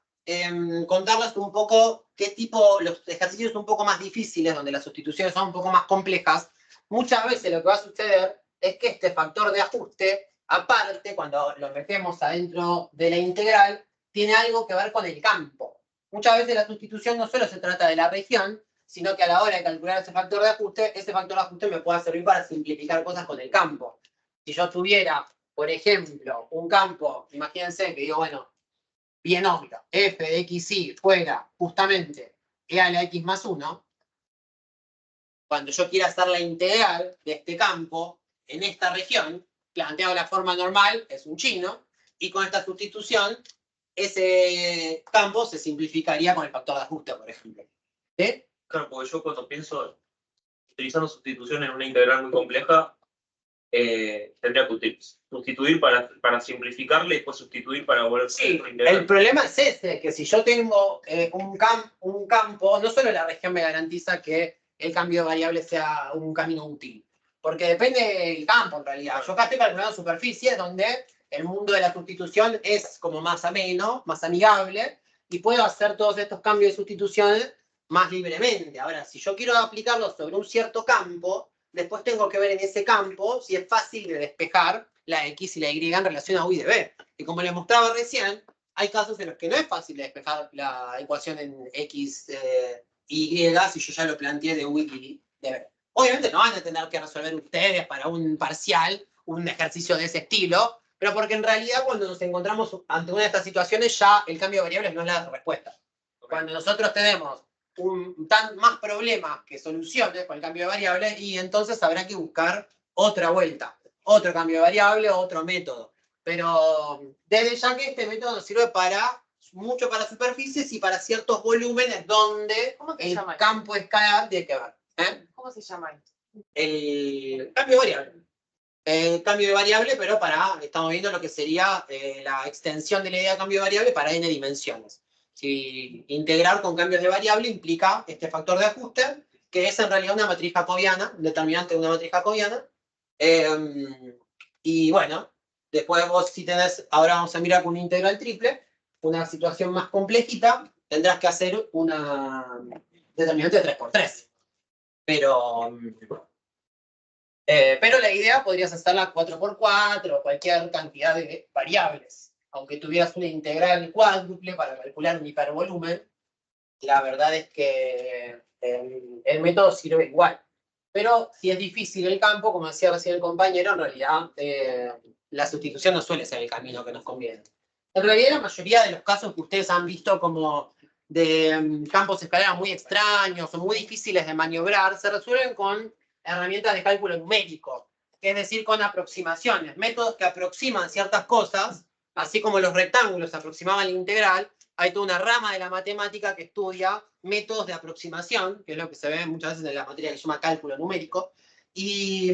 contarles un poco qué tipo, los ejercicios un poco más difíciles, donde las sustituciones son un poco más complejas. Muchas veces lo que va a suceder es que este factor de ajuste, aparte, cuando lo metemos adentro de la integral, tiene algo que ver con el campo. Muchas veces la sustitución no solo se trata de la región, sino que a la hora de calcular ese factor de ajuste me puede servir para simplificar cosas con el campo. Si yo tuviera, por ejemplo, un campo, imagínense que digo, bueno, bien obvio, f de xy fuera justamente e a la x más 1, cuando yo quiera hacer la integral de este campo en esta región, planteado de la forma normal, es un chino, y con esta sustitución, ese campo se simplificaría con el factor de ajuste, por ejemplo. ¿Sí? Claro, porque yo cuando pienso utilizando sustitución en una integral muy compleja, tendría que sustituir para simplificarle y después sustituir para volver Sí, a otra integral. el problema es ese, que si yo tengo un campo, no solo la región me garantiza que el cambio de variable sea un camino útil, porque depende del campo en realidad. Yo acá estoy calculando superficies donde el mundo de la sustitución es como más ameno, más amigable, y puedo hacer todos estos cambios de sustituciones más libremente. Ahora, si yo quiero aplicarlo sobre un cierto campo, después tengo que ver en ese campo si es fácil de despejar la x y la y en relación a u y de b. Y como les mostraba recién, hay casos en los que no es fácil de despejar la ecuación en x y si yo ya lo planteé de u y de b. Obviamente no van a tener que resolver ustedes para un parcial un ejercicio de ese estilo, pero porque en realidad cuando nos encontramos ante una de estas situaciones ya el cambio de variables no es la respuesta. Cuando nosotros tenemos más problemas que soluciones con el cambio de variable, y entonces habrá que buscar otra vuelta, otro cambio de variable, otro método. Pero desde ya que este método nos sirve para mucho para superficies y para ciertos volúmenes donde ¿Cómo se el llama? campo escalar tiene que ver. ¿Cómo se llama esto? El cambio de variable. El cambio de variable, pero estamos viendo lo que sería la extensión de la idea de cambio de variable para n dimensiones. Si integrar con cambios de variable implica este factor de ajuste, que es en realidad una matriz jacobiana, un determinante de una matriz jacobiana. Y bueno, después vos si tenés, ahora vamos a mirar con una integral triple, una situación más complejita, tendrás que hacer una determinante de 3×3. Pero la idea podrías hacerla 4×4 o cualquier cantidad de variables. Aunque tuvieras una integral cuádruple para calcular un hipervolumen, la verdad es que el método sirve igual. Pero si es difícil el campo, como decía recién el compañero, en realidad la sustitución no suele ser el camino que nos conviene. En realidad la mayoría de los casos que ustedes han visto como de campos escalares muy extraños o muy difíciles de maniobrar, se resuelven con herramientas de cálculo numérico, es decir, con aproximaciones, métodos que aproximan ciertas cosas, así como los rectángulos aproximaban la integral. Hay toda una rama de la matemática que estudia métodos de aproximación, que es lo que se ve muchas veces en la materia que se llama cálculo numérico, y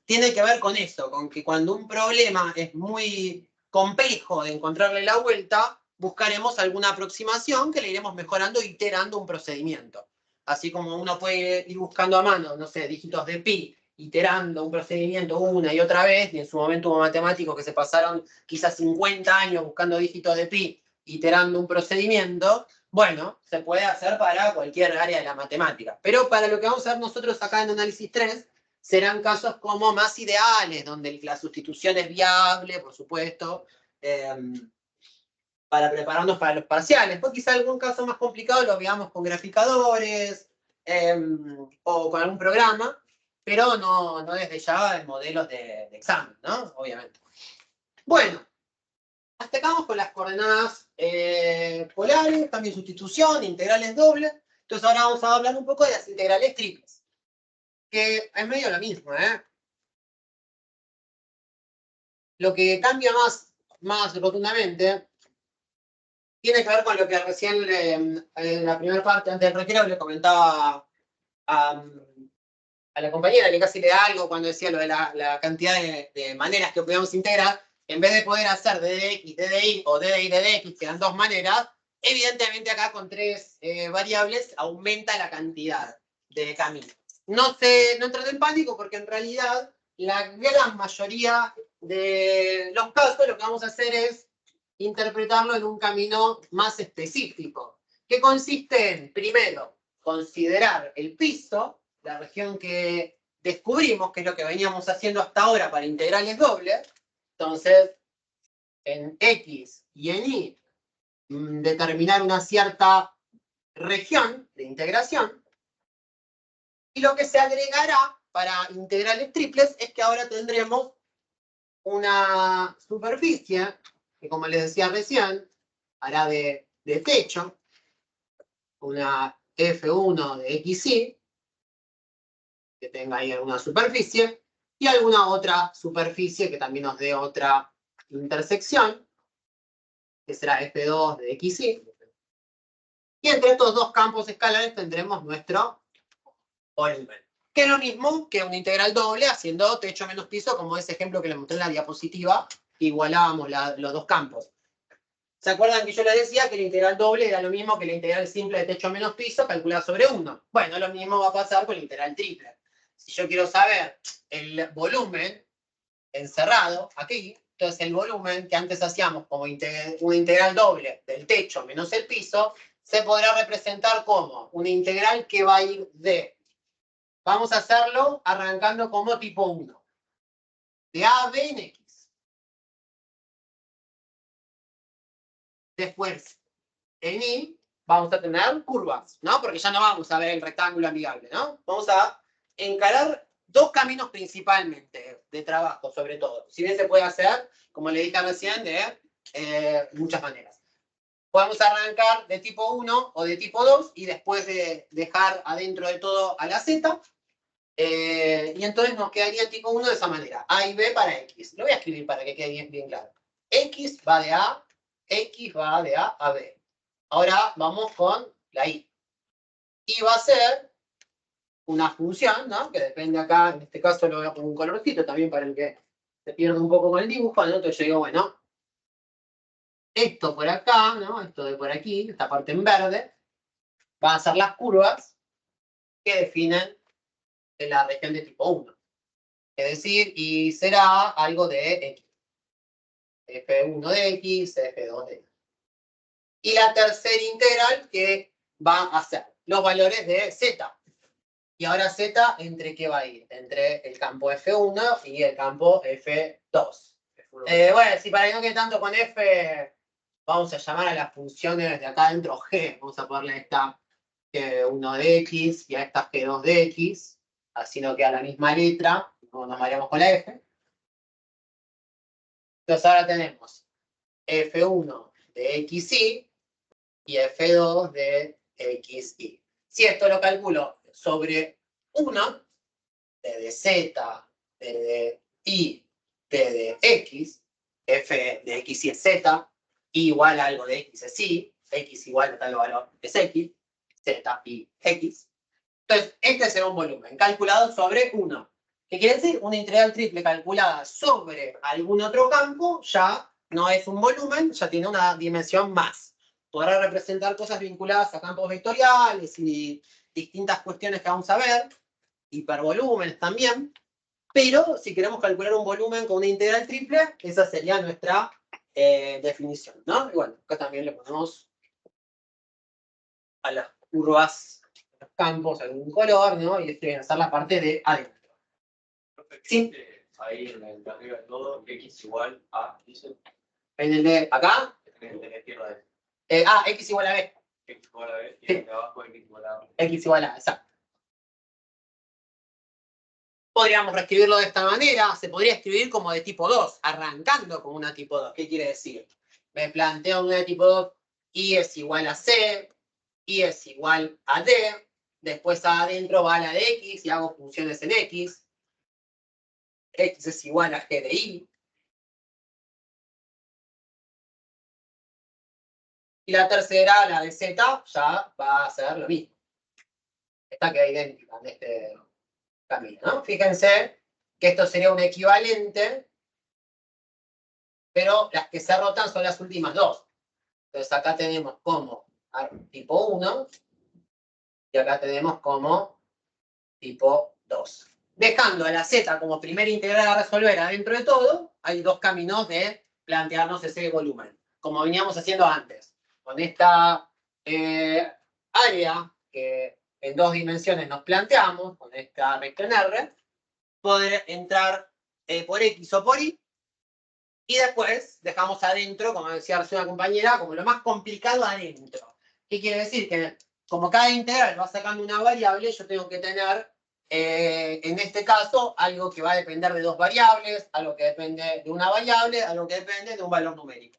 tiene que ver con eso, con que cuando un problema es muy complejo de encontrarle la vuelta, buscaremos alguna aproximación que le iremos mejorando, iterando un procedimiento. Así como uno puede ir buscando a mano, no sé, dígitos de pi, iterando un procedimiento una y otra vez, y en su momento hubo matemáticos que se pasaron quizás 50 años buscando dígitos de pi, iterando un procedimiento, bueno, se puede hacer para cualquier área de la matemática. Pero para lo que vamos a ver nosotros acá en análisis 3, serán casos como más ideales, donde la sustitución es viable, por supuesto, para prepararnos para los parciales. Pues quizá algún caso más complicado lo veamos con graficadores o con algún programa, pero no desde ya en modelos de examen, ¿no? Obviamente. Bueno, hasta acá vamos con las coordenadas polares, cambio de sustitución, integrales dobles. Entonces ahora vamos a hablar un poco de las integrales triples, que es medio lo mismo, ¿eh? Lo que cambia más rotundamente tiene que ver con lo que recién en la primera parte, antes del recreo, le comentaba a la compañera, que casi le da algo cuando decía lo de la cantidad de maneras que podíamos integrar. En vez de poder hacer DDX, DDI o DDI, DDX, que eran dos maneras, evidentemente acá con tres variables aumenta la cantidad de caminos. No entren en pánico porque en realidad la gran mayoría de los casos lo que vamos a hacer es interpretarlo en un camino más específico, que consiste en, primero, considerar el piso, la región que descubrimos, que es lo que veníamos haciendo hasta ahora para integrales dobles. Entonces, en X y en Y, determinar una cierta región de integración. Y lo que se agregará para integrales triples es que ahora tendremos una superficie que, como les decía recién, hará de techo, una F1 de XY, que tenga ahí alguna superficie, y alguna otra superficie que también nos dé otra intersección, que será F2 de XY. Y entre estos dos campos escalares tendremos nuestro volumen, que es lo mismo que una integral doble haciendo techo menos piso, como ese ejemplo que les mostré en la diapositiva, que igualábamos los dos campos. ¿Se acuerdan que yo les decía que la integral doble era lo mismo que la integral simple de techo menos piso calculada sobre 1? Bueno, lo mismo va a pasar con la integral triple. Si yo quiero saber el volumen encerrado aquí, entonces el volumen que antes hacíamos como una integral doble del techo menos el piso, se podrá representar como una integral que va a ir de, vamos a hacerlo arrancando como tipo 1, de A a B en X. Después, en Y, vamos a tener curvas, ¿no? Porque ya no vamos a ver el rectángulo amigable, ¿no? Vamos a encarar dos caminos principalmente de trabajo, sobre todo. Si bien se puede hacer, como le dije recién, de muchas maneras. Podemos arrancar de tipo 1 o de tipo 2 y después de dejar adentro de todo a la Z. Y entonces nos quedaría tipo 1 de esa manera. A y B para X. Lo voy a escribir para que quede bien claro. X va de A, X va de A a B. Ahora vamos con la y. Y va a ser una función, ¿no? Que depende acá, en este caso lo voy a poner un colorcito también para el que se pierde un poco con el dibujo, ¿no? Entonces yo digo, bueno, esto por acá, ¿no? Esto de por aquí, esta parte en verde, van a ser las curvas que definen la región de tipo 1. Es decir, y será algo de X. F1 de X, F2 de X. Y la tercera integral que va a ser los valores de Z. Y ahora Z, ¿entre qué va a ir? Entre el campo F1 y el campo F2. Bueno, si para que no quede tanto con F, vamos a llamar a las funciones de acá adentro G. Vamos a ponerle a esta G1 de X y a esta G2 de X. Así no queda la misma letra. No nos mareamos con la F. Entonces ahora tenemos F1 de XY y F2 de XY. Si esto lo calculo sobre 1, T de Z, T de Y, T de X, F de X y es Z, Y igual a algo de X es Y, X igual a tal valor es X, Z y X. Entonces, este será un volumen calculado sobre 1. ¿Qué quiere decir? Una integral triple calculada sobre algún otro campo ya no es un volumen, ya tiene una dimensión más. Podrá representar cosas vinculadas a campos vectoriales y distintas cuestiones que vamos a ver, hipervolúmenes también, pero si queremos calcular un volumen con una integral triple, esa sería nuestra definición, ¿no? Y bueno, acá también le ponemos a las curvas, a los campos, algún color, ¿no? Y esto viene a ser la parte de adentro. Sí. Ahí en el de arriba de todo, X igual a, dice, En el de acá, en el de la izquierda de X igual a B. X igual a B y Sí. el de abajo X igual a B. X igual a, exacto. Podríamos reescribirlo de esta manera, se podría escribir como de tipo 2, arrancando con una tipo 2. ¿Qué quiere decir? Me planteo una de tipo 2, Y es igual a C, Y es igual a D, después adentro va la de X y hago funciones en X. X es igual a G de Y. Y la tercera, la de Z, ya va a ser lo mismo. Esta queda idéntica en este camino, ¿no? Fíjense que esto sería un equivalente, pero las que se rotan son las últimas dos. Entonces acá tenemos como tipo 1 y acá tenemos como tipo 2. Dejando a la Z como primera integral a resolver adentro de todo, hay dos caminos de plantearnos ese volumen, como veníamos haciendo antes. Con esta área que en dos dimensiones nos planteamos, con esta recta en R, poder entrar por X o por Y, y después dejamos adentro, como decía recién una compañera, como lo más complicado adentro. ¿Qué quiere decir? Que como cada integral va sacando una variable, yo tengo que tener, en este caso, algo que va a depender de dos variables, algo que depende de una variable, algo que depende de un valor numérico.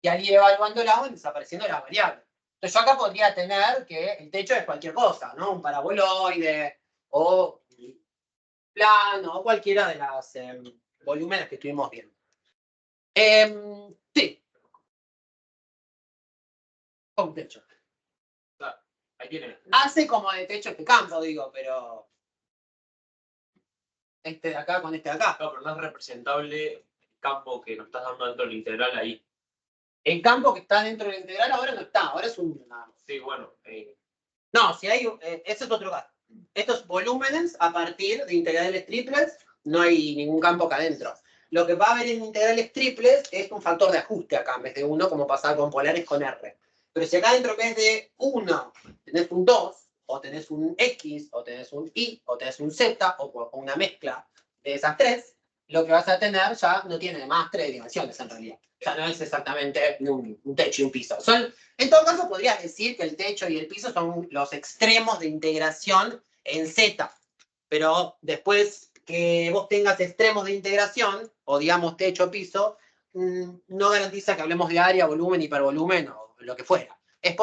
Y al ir evaluándola van desapareciendo las variables. Entonces yo acá podría tener que el techo es cualquier cosa, ¿no? Un paraboloide, o plano, o cualquiera de las volúmenes que estuvimos viendo. Sí. Un techo. Ahí tiene. Hace como de techo este campo, digo, pero este de acá con este de acá. No, pero no es representable el campo que nos estás dando dentro del integral ahí. El campo que está dentro del integral ahora no está, ahora es un... Sí, bueno. No, si hay... ese es otro caso. Estos volúmenes, a partir de integrales triples, no hay ningún campo acá adentro. Lo que va a haber en integrales triples es un factor de ajuste acá, en vez de 1, como pasaba con polares con R. Pero si acá adentro en vez de 1 tenés un 2, o tenés un X, o tenés un Y, o tenés un Z, o una mezcla de esas tres, lo que vas a tener ya no tiene más 3 dimensiones en realidad. Ya no es exactamente un techo y un piso. En todo caso, podrías decir que el techo y el piso son los extremos de integración en Z. Pero después que vos tengas extremos de integración, o digamos techo, piso, no garantiza que hablemos de área, volumen, hipervolumen o lo que fuera. Es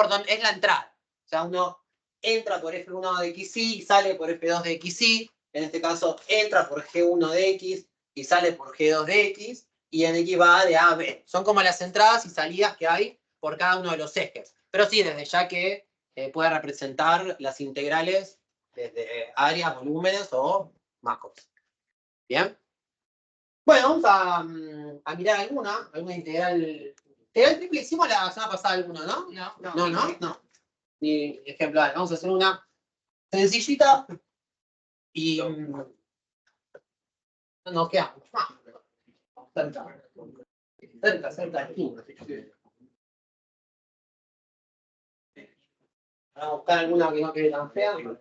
la entrada. O sea, uno entra por F1 de XY y sale por F2 de XY. En este caso, entra por G1 de X y sale por G2 de X. Y en X va de A a B. Son como las entradas y salidas que hay por cada uno de los ejes. Pero sí, desde ya que puede representar las integrales desde áreas, volúmenes o más cosas. ¿Bien? Bueno, vamos a mirar alguna integral. Integral triple hicimos la semana pasada alguno, ¿no? No. Ni ejemplar. Vamos a hacer una sencillita y no nos quedamos. Cerca. Vamos a buscar alguna que no quede tan fea. Bueno,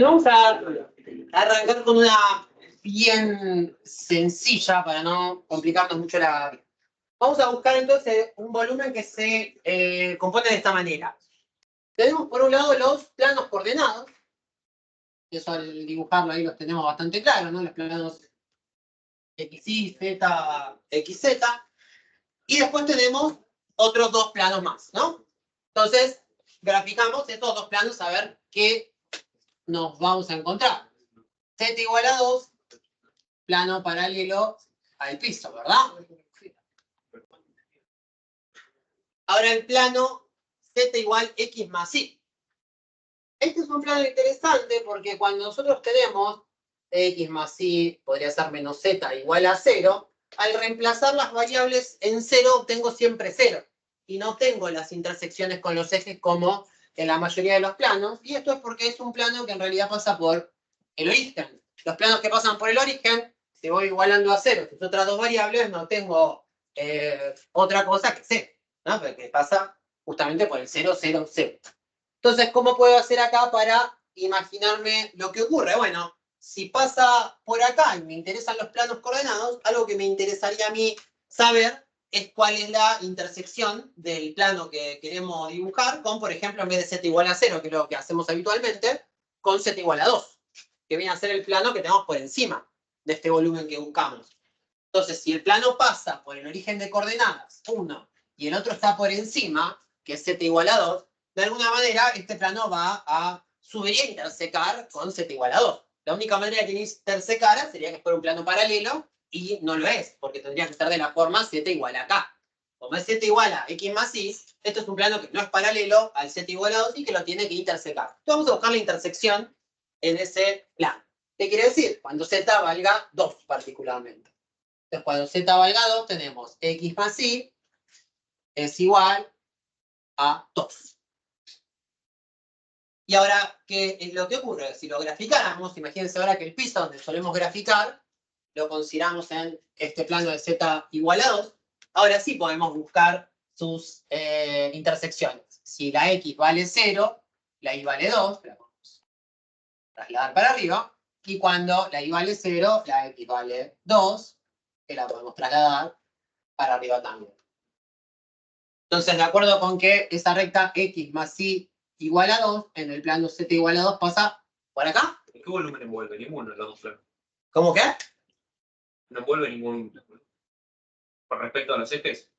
vamos a arrancar con una bien sencilla para no complicarnos mucho la vida. Vamos a buscar entonces un volumen que se compone de esta manera. Tenemos por un lado los planos coordenados. Eso al dibujarlo ahí los tenemos bastante claros, ¿no? Los planos XY, Z, XZ. Y después tenemos otros dos planos más, ¿no? Entonces, graficamos estos dos planos a ver qué nos vamos a encontrar. Z igual a 2, plano paralelo al piso, ¿verdad? Ahora el plano Z igual X más Y. Este es un plano interesante porque cuando nosotros tenemos X más Y, podría ser menos Z igual a 0, al reemplazar las variables en 0 obtengo siempre 0. Y no tengo las intersecciones con los ejes como en la mayoría de los planos. Y esto es porque es un plano que en realidad pasa por el origen. Los planos que pasan por el origen, si voy igualando a 0, sus otras dos variables, no tengo otra cosa que 0, ¿no? Porque pasa justamente por el 0, 0, 0. Entonces, ¿cómo puedo hacer acá para imaginarme lo que ocurre? Bueno, si pasa por acá y me interesan los planos coordenados, algo que me interesaría a mí saber es cuál es la intersección del plano que queremos dibujar con, por ejemplo, en vez de Z igual a 0, que es lo que hacemos habitualmente, con Z igual a 2, que viene a ser el plano que tenemos por encima de este volumen que buscamos. Entonces, si el plano pasa por el origen de coordenadas 1 y el otro está por encima, que es Z igual a 2, de alguna manera este plano va a subir e intersecar con Z igual a 2. La única manera que intersecara sería que fuera un plano paralelo y no lo es, porque tendría que estar de la forma Z igual a K. Como es Z igual a X más Y, esto es un plano que no es paralelo al Z igual a 2 y que lo tiene que intersecar. Entonces vamos a buscar la intersección en ese plano. ¿Qué quiere decir? Cuando Z valga 2 particularmente. Entonces cuando Z valga 2 tenemos X más Y es igual a 2. Y ahora, ¿qué es lo que ocurre? Si lo graficáramos, imagínense ahora que el piso donde solemos graficar, lo consideramos en este plano de Z igual a 2, ahora sí podemos buscar sus intersecciones. Si la X vale 0, la Y vale 2, la podemos trasladar para arriba, y cuando la Y vale 0, la X vale 2, que la podemos trasladar para arriba también. Entonces, de acuerdo con que esa recta X más Y igual a 2, en el plano Z igual a 2 pasa por acá. ¿Qué volumen envuelve? Ninguno de los dos planos. ¿Cómo qué? No envuelve ningún. Con respecto a los ejes.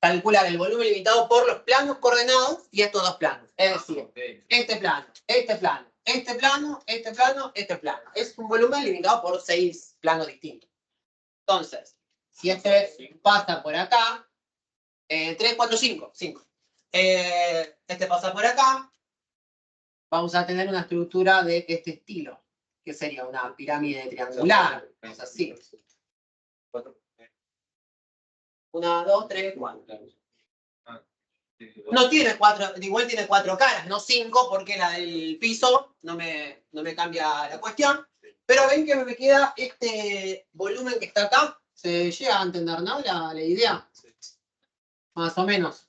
Calcular el volumen limitado por los planos coordenados y estos dos planos. Es decir, este plano, este plano, este plano, este plano, este plano. Es un volumen limitado por 6 planos distintos. Entonces, si este pasa por acá, 3, 4, 5. Este pasa por acá, vamos a tener una estructura de este estilo, que sería una pirámide triangular, es así. 1, 2, 3, 4. No tiene 4, igual tiene 4 caras, no 5, porque la del piso no me cambia la cuestión. Pero ven que me queda este volumen que está acá. Se llega a entender, ¿no? La idea. Más o menos.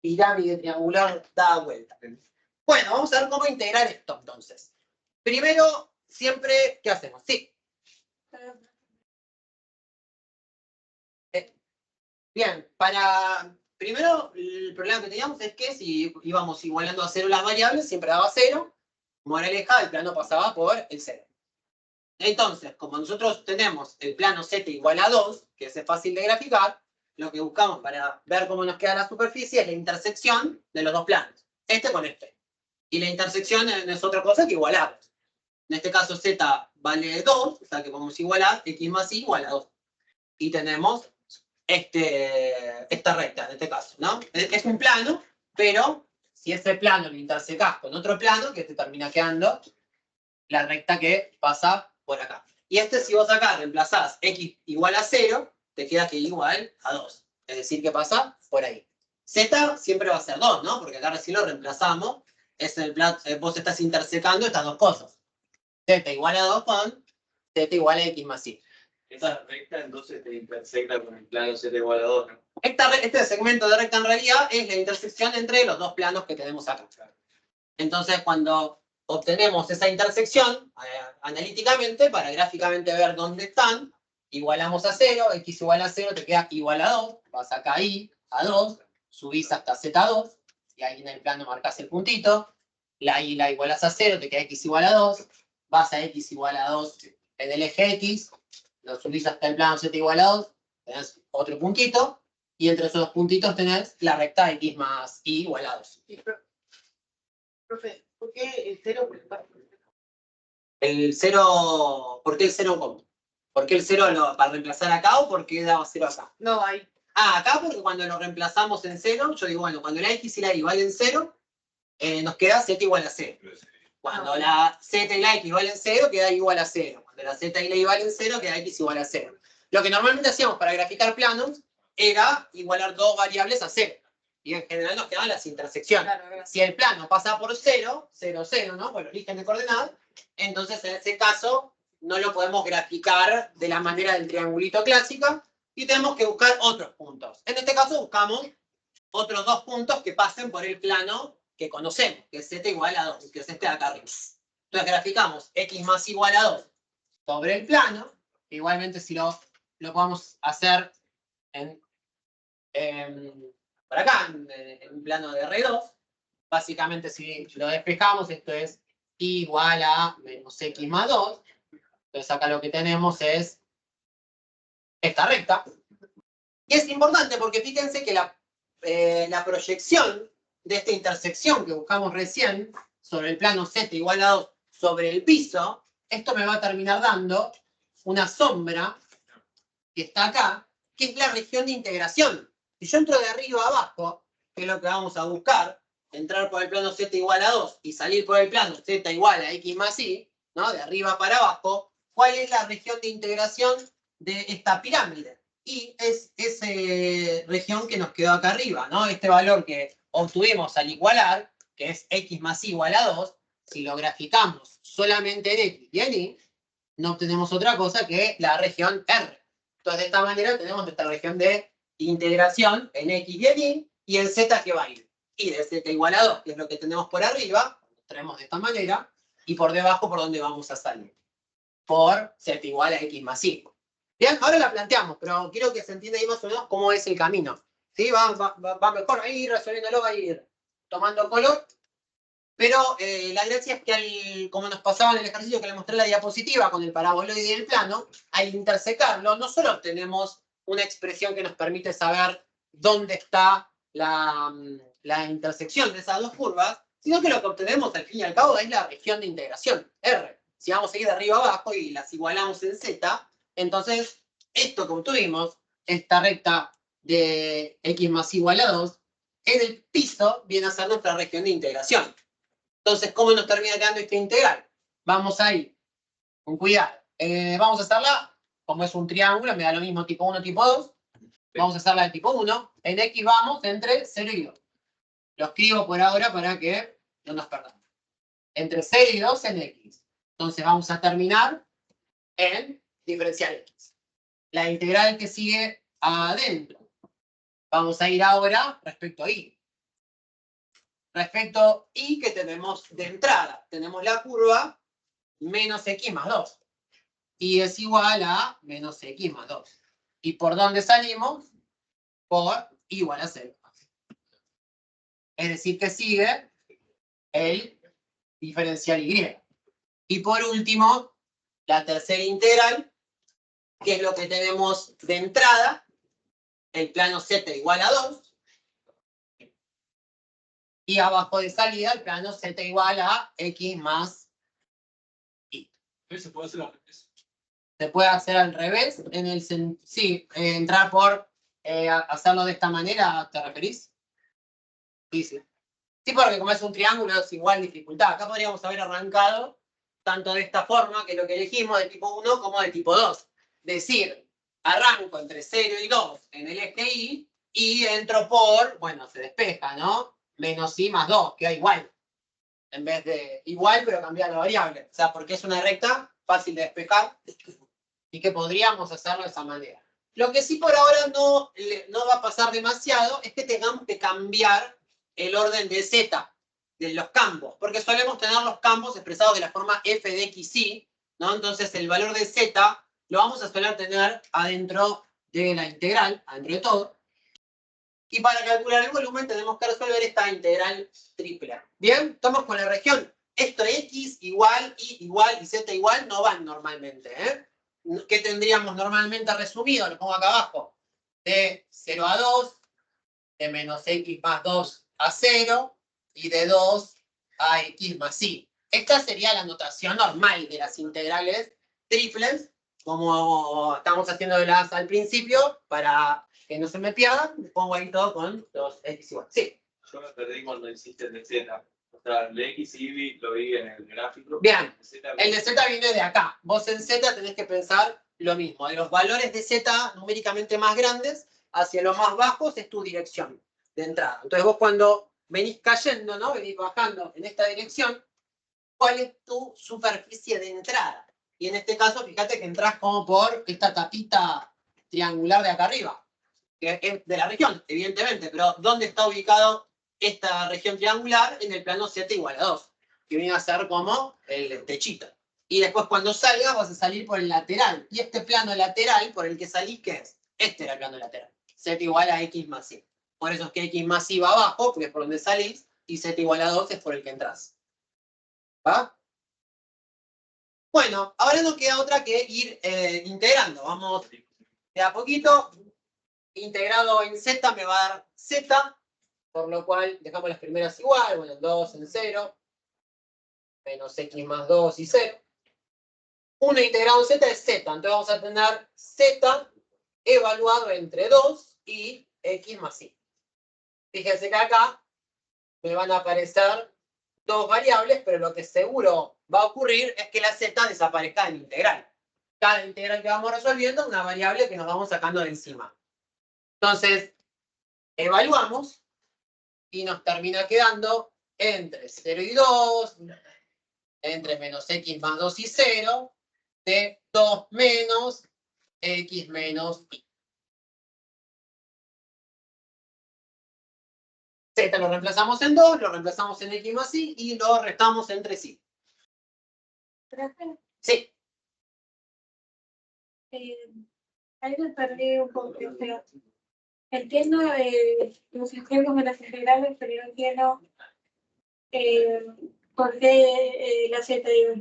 pirámide triangular da vuelta. Bueno, vamos a ver cómo integrar esto entonces. Primero, siempre, ¿qué hacemos? Sí. Bien, primero, el problema que teníamos es que si íbamos igualando a cero las variables, siempre daba cero. Moraleja, el plano pasaba por el cero. Entonces, como nosotros tenemos el plano z igual a 2, que es fácil de graficar, lo que buscamos para ver cómo nos queda la superficie es la intersección de los dos planos, este con este. Y la intersección no es otra cosa que igualarlos. En este caso z vale 2, o sea que podemos igualar x más y igual a 2. Y tenemos esta recta, en este caso, ¿no? Es un plano, pero si ese plano lo intersecás con otro plano, que te termina quedando la recta que pasa por acá. Y si vos acá reemplazás x igual a 0, te queda que igual a 2. Es decir, que pasa por ahí. Z siempre va a ser 2, ¿no? Porque acá recién lo reemplazamos. Vos estás intersecando estas dos cosas. Z igual a 2 con Z igual a x más y. Esa recta entonces te intersecta con el plano z igual a 2, ¿no? Este segmento de recta en realidad es la intersección entre los dos planos que tenemos acá. Entonces, cuando obtenemos esa intersección analíticamente, para gráficamente ver dónde están, igualamos a 0, x igual a 0 te queda igual a 2, vas acá ahí, a 2, subís hasta z2, y ahí en el plano marcás el puntito, la igualas a 0, te queda x igual a 2, vas a x igual a 2 en el eje x, lo subís hasta el plano z igual a 2, tenés otro puntito, y entre esos dos puntitos tenés la recta x más y igual a 2. Profe, ¿por qué el 0? El 0, ¿por qué el 0 cómo? ¿Por qué el 0 para reemplazar acá o por qué daba 0 acá? No, ahí. Acá porque cuando lo reemplazamos en 0, yo digo, bueno, cuando la x y la y valen 0, nos queda z igual a 0. Cuando la z y la x valen 0, queda igual a 0. Cuando la z y la y valen 0, queda x igual a 0. Lo que normalmente hacíamos para graficar planos era igualar dos variables a 0. Y en general nos quedaban las intersecciones. Claro. Si el plano pasa por 0, 0, 0, ¿no? Por el origen de coordenadas, entonces en ese caso no lo podemos graficar de la manera del triangulito clásico y tenemos que buscar otros puntos. En este caso buscamos otros dos puntos que pasen por el plano que conocemos, que es z igual a 2, que es este de acá arriba. Entonces graficamos x más igual a 2 sobre el plano. Igualmente si lo podemos hacer por acá, en un plano de R2. Básicamente si lo despejamos, esto es igual a menos x más 2. Entonces acá lo que tenemos es esta recta. Y es importante porque fíjense que la proyección de esta intersección que buscamos recién sobre el plano z igual a 2 sobre el piso, esto me va a terminar dando una sombra que está acá, que es la región de integración. Si yo entro de arriba a abajo, que es lo que vamos a buscar, entrar por el plano z igual a 2 y salir por el plano z igual a x más y, ¿no? De arriba para abajo, ¿cuál es la región de integración de esta pirámide? Y es esa región que nos quedó acá arriba, ¿no? Este valor que obtuvimos al igualar, que es x más y igual a 2, si lo graficamos solamente en x y en y, no obtenemos otra cosa que la región R. Entonces, de esta manera tenemos nuestra región de integración en x y en y en z que va a ir. Y de z igual a 2, que es lo que tenemos por arriba, lo traemos de esta manera, y por debajo por donde vamos a salir. Por z igual a x más y. Bien, ahora la planteamos, pero quiero que se entienda ahí más o menos cómo es el camino. ¿Sí? Va mejor, va a ir resolviéndolo, va a ir tomando color. Pero la gracia es que, como nos pasaba en el ejercicio que le mostré en la diapositiva con el paraboloide y el plano, al intersecarlo, no solo obtenemos una expresión que nos permite saber dónde está la intersección de esas dos curvas, sino que lo que obtenemos al fin y al cabo es la región de integración, R. Si vamos a ir de arriba a abajo y las igualamos en Z, entonces esto que obtuvimos, esta recta de x más igual a 2, en el piso viene a ser nuestra región de integración. Entonces, ¿cómo nos termina quedando esta integral? Vamos a ir con cuidado. Vamos a hacerla, como es un triángulo, me da lo mismo tipo 1, tipo 2. Vamos a hacerla de tipo 1. En x vamos entre 0 y 2. Lo escribo por ahora para que no nos perdamos. Entre 0 y 2 en x. Entonces vamos a terminar en diferencial x. La integral que sigue adentro. Vamos a ir ahora respecto a y. respecto y que tenemos de entrada. Tenemos la curva menos x más 2. Y es igual a menos x más 2. ¿Y por dónde salimos? Por igual a 0. Es decir, que sigue el diferencial y. Y por último, la tercera integral, que es lo que tenemos de entrada, el plano z igual a 2. Y abajo de salida, el plano z igual a x más y. ¿Se puede hacer al revés? Se puede hacer al revés. Sí, entrar por hacerlo de esta manera, ¿te referís? Sí, sí. Sí, porque como es un triángulo es igual dificultad. Acá podríamos haber arrancado tanto de esta forma, que es lo que elegimos, de tipo 1, como de tipo 2. Decir, arranco entre 0 y 2 en el eje y entro por, bueno, se despeja, ¿no? Menos y más 2, queda igual. En vez de igual, pero cambiar la variable. O sea, porque es una recta fácil de despejar y que podríamos hacerlo de esa manera. Lo que sí por ahora no va a pasar demasiado es que tengamos que cambiar el orden de z de los campos, porque solemos tener los campos expresados de la forma f de x, y, ¿no? Entonces el valor de z lo vamos a soler tener adentro de la integral, adentro de todo. Y para calcular el volumen tenemos que resolver esta integral triple. Bien, estamos con la región. Esto x igual, y igual y z igual no van normalmente, ¿eh? ¿Qué tendríamos normalmente resumido? Lo pongo acá abajo. De 0 a 2, de menos x más 2 a 0, y de 2 a x más y. Esta sería la notación normal de las integrales triples, como estamos haciéndolas al principio, para que no se me pierdan, pongo ahí todo con los x igual. Sí. Yo me perdí cuando hiciste el de Z. O sea, el de X y lo vi en el gráfico. Bien. El El de z viene de acá. Vos en z tenés que pensar lo mismo. De los valores de z numéricamente más grandes hacia los más bajos es tu dirección de entrada. Entonces vos cuando venís cayendo, ¿no? Venís bajando en esta dirección, ¿cuál es tu superficie de entrada? Y en este caso, fíjate que entras como por esta tapita triangular de acá arriba, que es de la región, evidentemente, pero ¿dónde está ubicado esta región triangular? En el plano z igual a 2, que viene a ser como el techito. Y después cuando salgas vas a salir por el lateral. Y este plano lateral por el que salís, ¿qué es? Este era el plano lateral. Z igual a x más y. Por eso es que x más y va abajo, porque es por donde salís, y z igual a 2 es por el que entras. ¿Va? Bueno, ahora no queda otra que ir integrando. Vamos de a poquito. Integrado en z me va a dar z, por lo cual dejamos las primeras igual. Bueno, 2 en 0. Menos x más 2 y 0. 1 integrado en z es z. Entonces vamos a tener z evaluado entre 2 y x más y. Fíjense que acá me van a aparecer dos variables, pero lo que seguro va a ocurrir es que la z desaparezca en integral. Cada integral que vamos resolviendo es una variable que nos vamos sacando de encima. Entonces, evaluamos y nos termina quedando entre 0 y 2, entre menos x más 2 y 0, de 2 menos x menos y. Z lo reemplazamos en 2, lo reemplazamos en x más y lo restamos entre sí. Profe, Sí. ahí me perdí un poco. O sea, entiendo los ejemplos de las integrales, pero no entiendo por qué la z digo.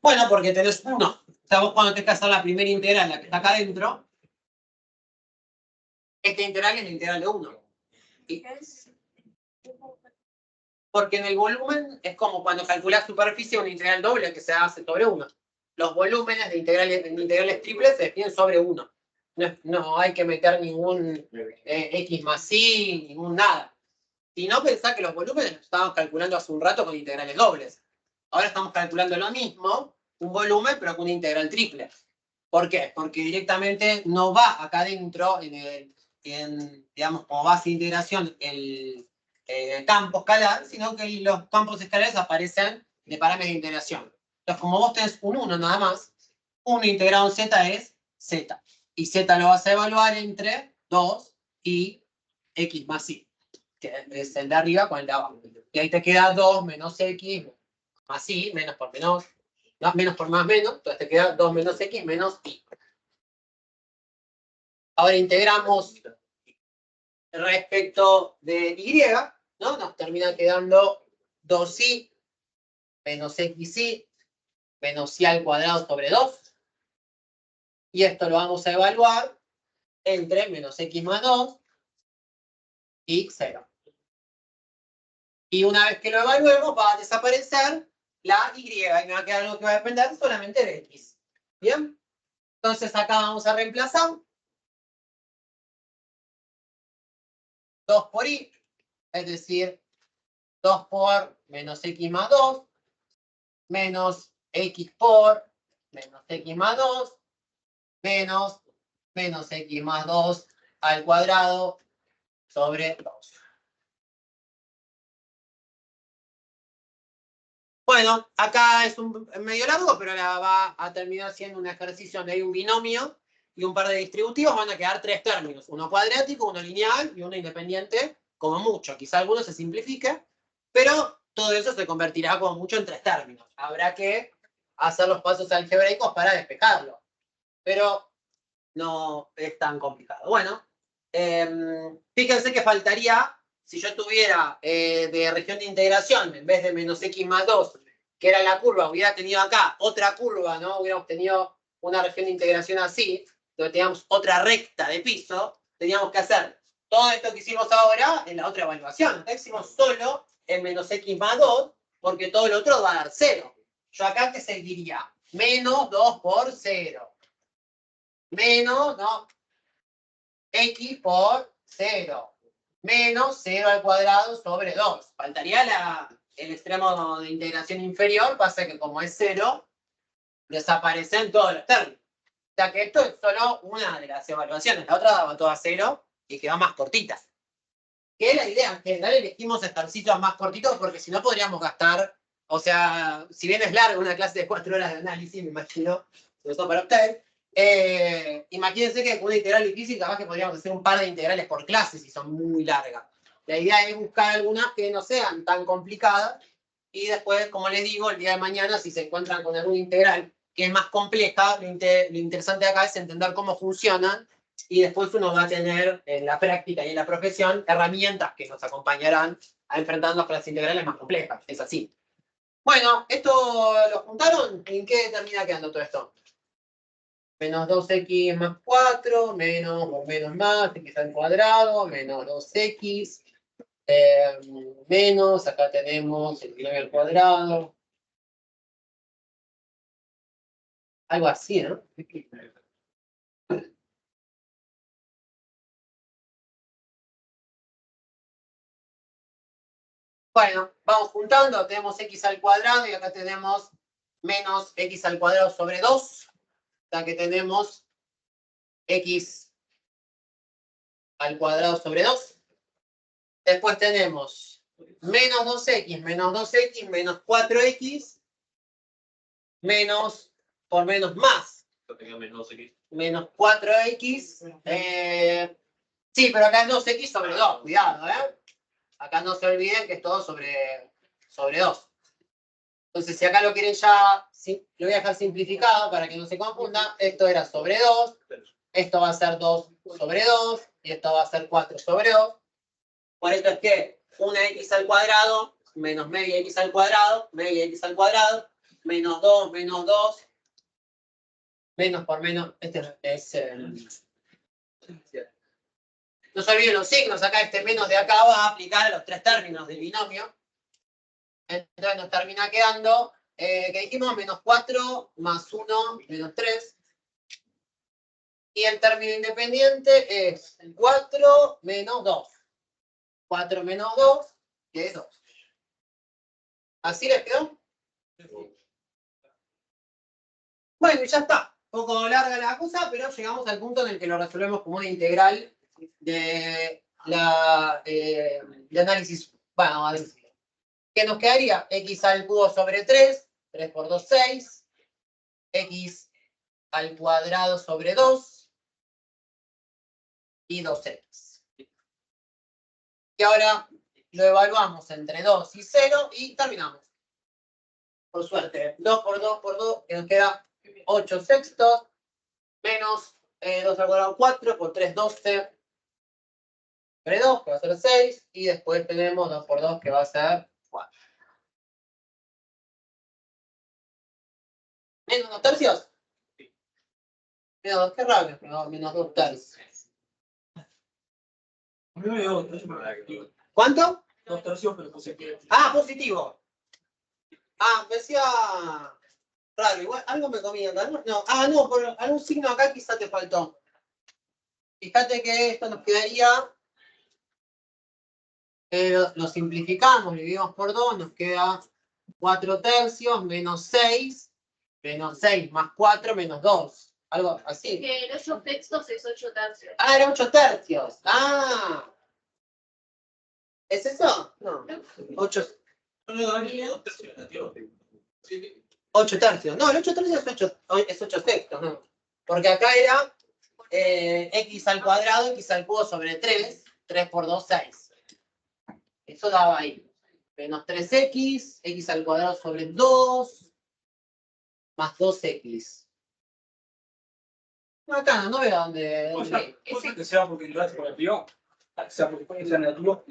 Bueno, porque tenés 1. O sea, vos cuando te casas la primera integral, la que está acá adentro, esta integral es la integral de 1. Porque en el volumen es como cuando calculás superficie una integral doble que se hace sobre 1. Los volúmenes de integrales triples se definen sobre 1. No hay que meter ningún x más y, ningún nada. Si no, pensá que los volúmenes los estábamos calculando hace un rato con integrales dobles. Ahora estamos calculando lo mismo, un volumen, pero con una integral triple. ¿Por qué? Porque directamente no va acá adentro, digamos, como base de integración, el campo escalar, sino que los campos escalares aparecen de parámetros de integración. Entonces, como vos tenés un 1 nada más, 1 integrado en z es z. Y z lo vas a evaluar entre 2 y x más y. que es el de arriba con el de abajo. Y ahí te queda 2 menos x, así, menos por menos, no, menos por más menos, entonces te queda 2 menos x menos y. Ahora integramos respecto de y, ¿no? Nos termina quedando 2y menos xy menos y al cuadrado sobre 2. Y esto lo vamos a evaluar entre menos x más 2 y 0. Y una vez que lo evaluemos, va a desaparecer la y y me va a quedar algo que va a depender solamente de x. ¿Bien? Entonces acá vamos a reemplazar 2 por y, es decir, 2 por menos x más 2, menos x por menos x más 2, menos x más 2 al cuadrado sobre 2. Bueno, acá es medio largo, pero ahora va a terminar siendo un ejercicio donde hay un binomio y un par de distributivos. Van a quedar 3 términos, uno cuadrático, uno lineal y uno independiente, como mucho. Quizá alguno se simplifique, pero todo eso se convertirá como mucho en 3 términos. Habrá que hacer los pasos algebraicos para despejarlo, pero no es tan complicado. Bueno, fíjense que faltaría, si yo tuviera de región de integración, en vez de menos x más 2, que era la curva, hubiera tenido acá otra curva, ¿no? Hubiéramos tenido una región de integración así, donde teníamos otra recta de piso, teníamos que hacer todo esto que hicimos ahora en la otra evaluación. Acá hicimos solo el menos x más 2, porque todo lo otro va a dar 0. Yo acá, ¿qué seguiría? Menos 2 por 0. Menos, ¿no? X por 0. Menos 0 al cuadrado sobre 2. Faltaría el extremo de integración inferior, pasa que como es 0, desaparecen todos los términos. O sea que esto es solo una de las evaluaciones. La otra daba toda 0 y quedó más cortita. Que es la idea. En general elegimos ejercicios más cortitos porque si no podríamos gastar, o sea, si bien es larga una clase de 4 horas de análisis, me imagino, sobre todo para ustedes, imagínense que con una integral difícil capaz que podríamos hacer un par de integrales por clase si son muy largas. La idea es buscar algunas que no sean tan complicadas y después, como les digo, el día de mañana si se encuentran con alguna integral que es más compleja, lo interesante acá es entender cómo funcionan y después uno va a tener en la práctica y en la profesión herramientas que nos acompañarán a enfrentarnos con las integrales más complejas. Es así. Bueno, ¿esto lo juntaron? ¿En qué termina quedando todo esto? Menos 2x más 4, menos por menos más, x al cuadrado, menos 2x, menos, acá tenemos el binomio al cuadrado. Algo así, ¿no? Bueno, vamos juntando, tenemos x al cuadrado y acá tenemos menos x al cuadrado sobre 2. Acá que tenemos x al cuadrado sobre 2. Después tenemos menos 2x, menos 4x, menos por menos más. Yo tenía menos 2x. Menos 4x. Sí, pero acá es 2x sobre 2, cuidado, ¿eh? Acá no se olviden que es todo sobre 2. Entonces, si acá lo quieren ya, sí, lo voy a dejar simplificado para que no se confunda. Esto era sobre 2, esto va a ser 2 sobre 2, y esto va a ser 4 sobre 2. Por esto es que una x al cuadrado, menos media x al cuadrado, menos 2, menos por menos, este es... no se olviden los signos, acá este menos de acá va a aplicar a los 3 términos del binomio. Entonces nos termina quedando, que dijimos, menos 4 más 1, menos 3. Y el término independiente es 4 menos 2. 4 menos 2, que es 2. ¿Así les quedó? Bueno, y ya está. Un poco larga la cosa, pero llegamos al punto en el que lo resolvemos como una integral de análisis. Bueno, a ver. ¿Qué nos quedaría? X al cubo sobre 3. 3 por 2, 6. X al cuadrado sobre 2. Y 2x. que ahora lo evaluamos entre 2 y 0 y terminamos. Por suerte, 2 por 2 por 2, que nos queda 8 sextos, menos 2 al cuadrado 4, por 3, 12, entre 2, que va a ser 6, y después tenemos 2 por 2, que va a ser 4. ¿Menos 2 tercios? Menos, qué raro, menos 2 tercios. A mí me dio 2 tercios. ¿Cuánto? 2 tercios, pero positivo. Ah, positivo. Ah, me decía raro, igual algo me comí acá. No, por algún signo acá quizá te faltó. Fíjate que esto nos quedaría, lo simplificamos, lo dividimos por 2, nos queda 4 tercios menos 6 más 4 menos 2. Algo así. Que en 8 textos es 8 tercios. Ah, era 8 tercios. Ah. ¿Es eso? No. 8 tercios. No, el 8 tercios es 8 sextos, ¿no? Porque acá era x al cuadrado, x al cubo sobre 3. 3 por 2, 6. Eso daba ahí. Menos 3x, x al cuadrado sobre 2, más 2x. Acá no veo dónde. Cosa que sea porque entras negativo, que sea porque sea negativo.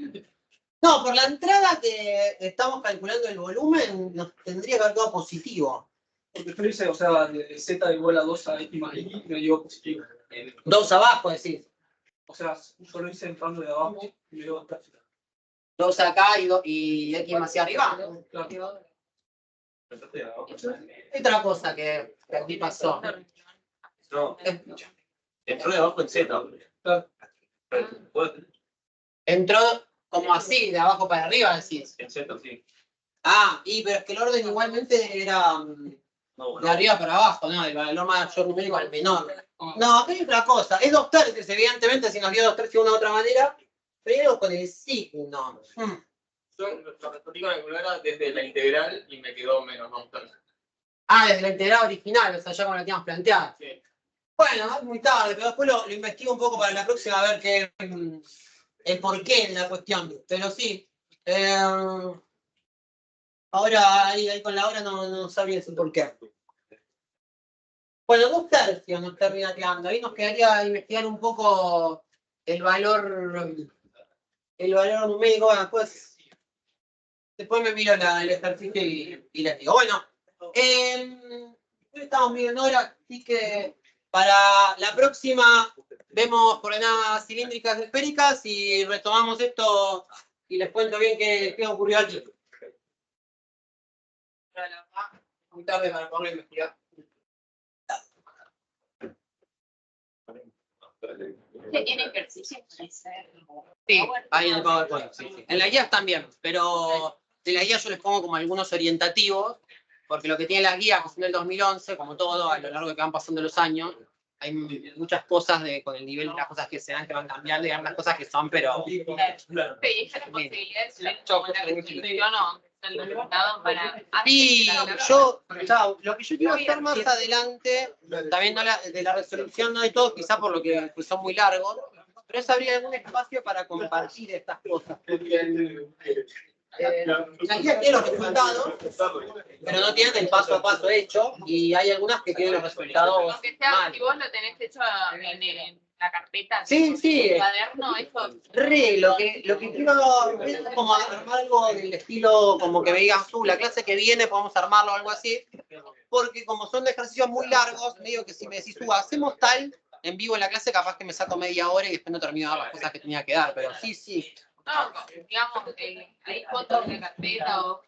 No, por la entrada que estamos calculando el volumen, nos tendría que haber quedado positivo. Porque yo hice, o sea, de z igual a 2 a x más y me dio positivo. 2 abajo, decís. O sea, yo lo hice entrando de abajo y me dio 2 tercios. 2 acá y x más hacia arriba. Claro. Otra cosa que aquí pasó. No, entró de abajo en Z. Entró como así, de abajo para arriba, decís. En Z, sí. Ah, pero es que el orden igualmente era No, de arriba para abajo, ¿no? El valor mayor numérico al menor. No, acá hay otra cosa. Es 2 tercios, evidentemente, si nos dio 2 tercios de una u otra manera, pero con el signo. Yo lo respondí con la calculadora desde la integral y me quedó menos 2 tercios. Ah, desde la integral original, o sea, ya como la teníamos planteada. Sí. Bueno, es muy tarde, pero después lo investigo un poco para la próxima a ver qué, el porqué de la cuestión. Pero sí. Ahora ahí con la hora no sabría decir por qué. Bueno, 2 tercios nos termina quedando. Ahí nos quedaría investigar un poco el valor numérico. Bueno, después me miro el ejercicio y les digo. Bueno, estamos midiendo ahora, así que para la próxima vemos coordenadas cilíndricas esféricas y retomamos esto y les cuento bien qué ocurrió aquí. Muy tarde para poder investigar. Tiene ejercicio. Sí, ahí en el PowerPoint, sí. En las guías también, pero de las guías yo les pongo como algunos orientativos, porque lo que tiene las guías, que son del 2011, como todo, a lo largo de que van pasando los años, hay muchas cosas con el nivel de las cosas que se dan que van cambiando y hay unas cosas que son, pero... Sí, esa es la posibilidad de subir la resolución o el resultado para... Y yo, lo que yo quiero hacer más adelante, también no de la resolución no de todo, quizá por lo que pues, son muy largos, pero es abrir algún espacio para compartir estas cosas. La guía tiene los resultados, pero no tienen el paso a paso hecho, y hay algunas que tienen los resultados Aunque sea, mal. si vos lo tenés hecho en la carpeta, Sí, sí. en el cuaderno, eso... Lo que quiero es como armar algo del estilo, como que me digas tú, la clase que viene podemos armarlo o algo así, porque como son de ejercicios muy largos, medio que si me decís tú, hacemos tal, en vivo en la clase capaz que me saco media hora y después no termino de dar las cosas que tenía que dar, pero sí. No, digamos, hay fotos de la carpeta o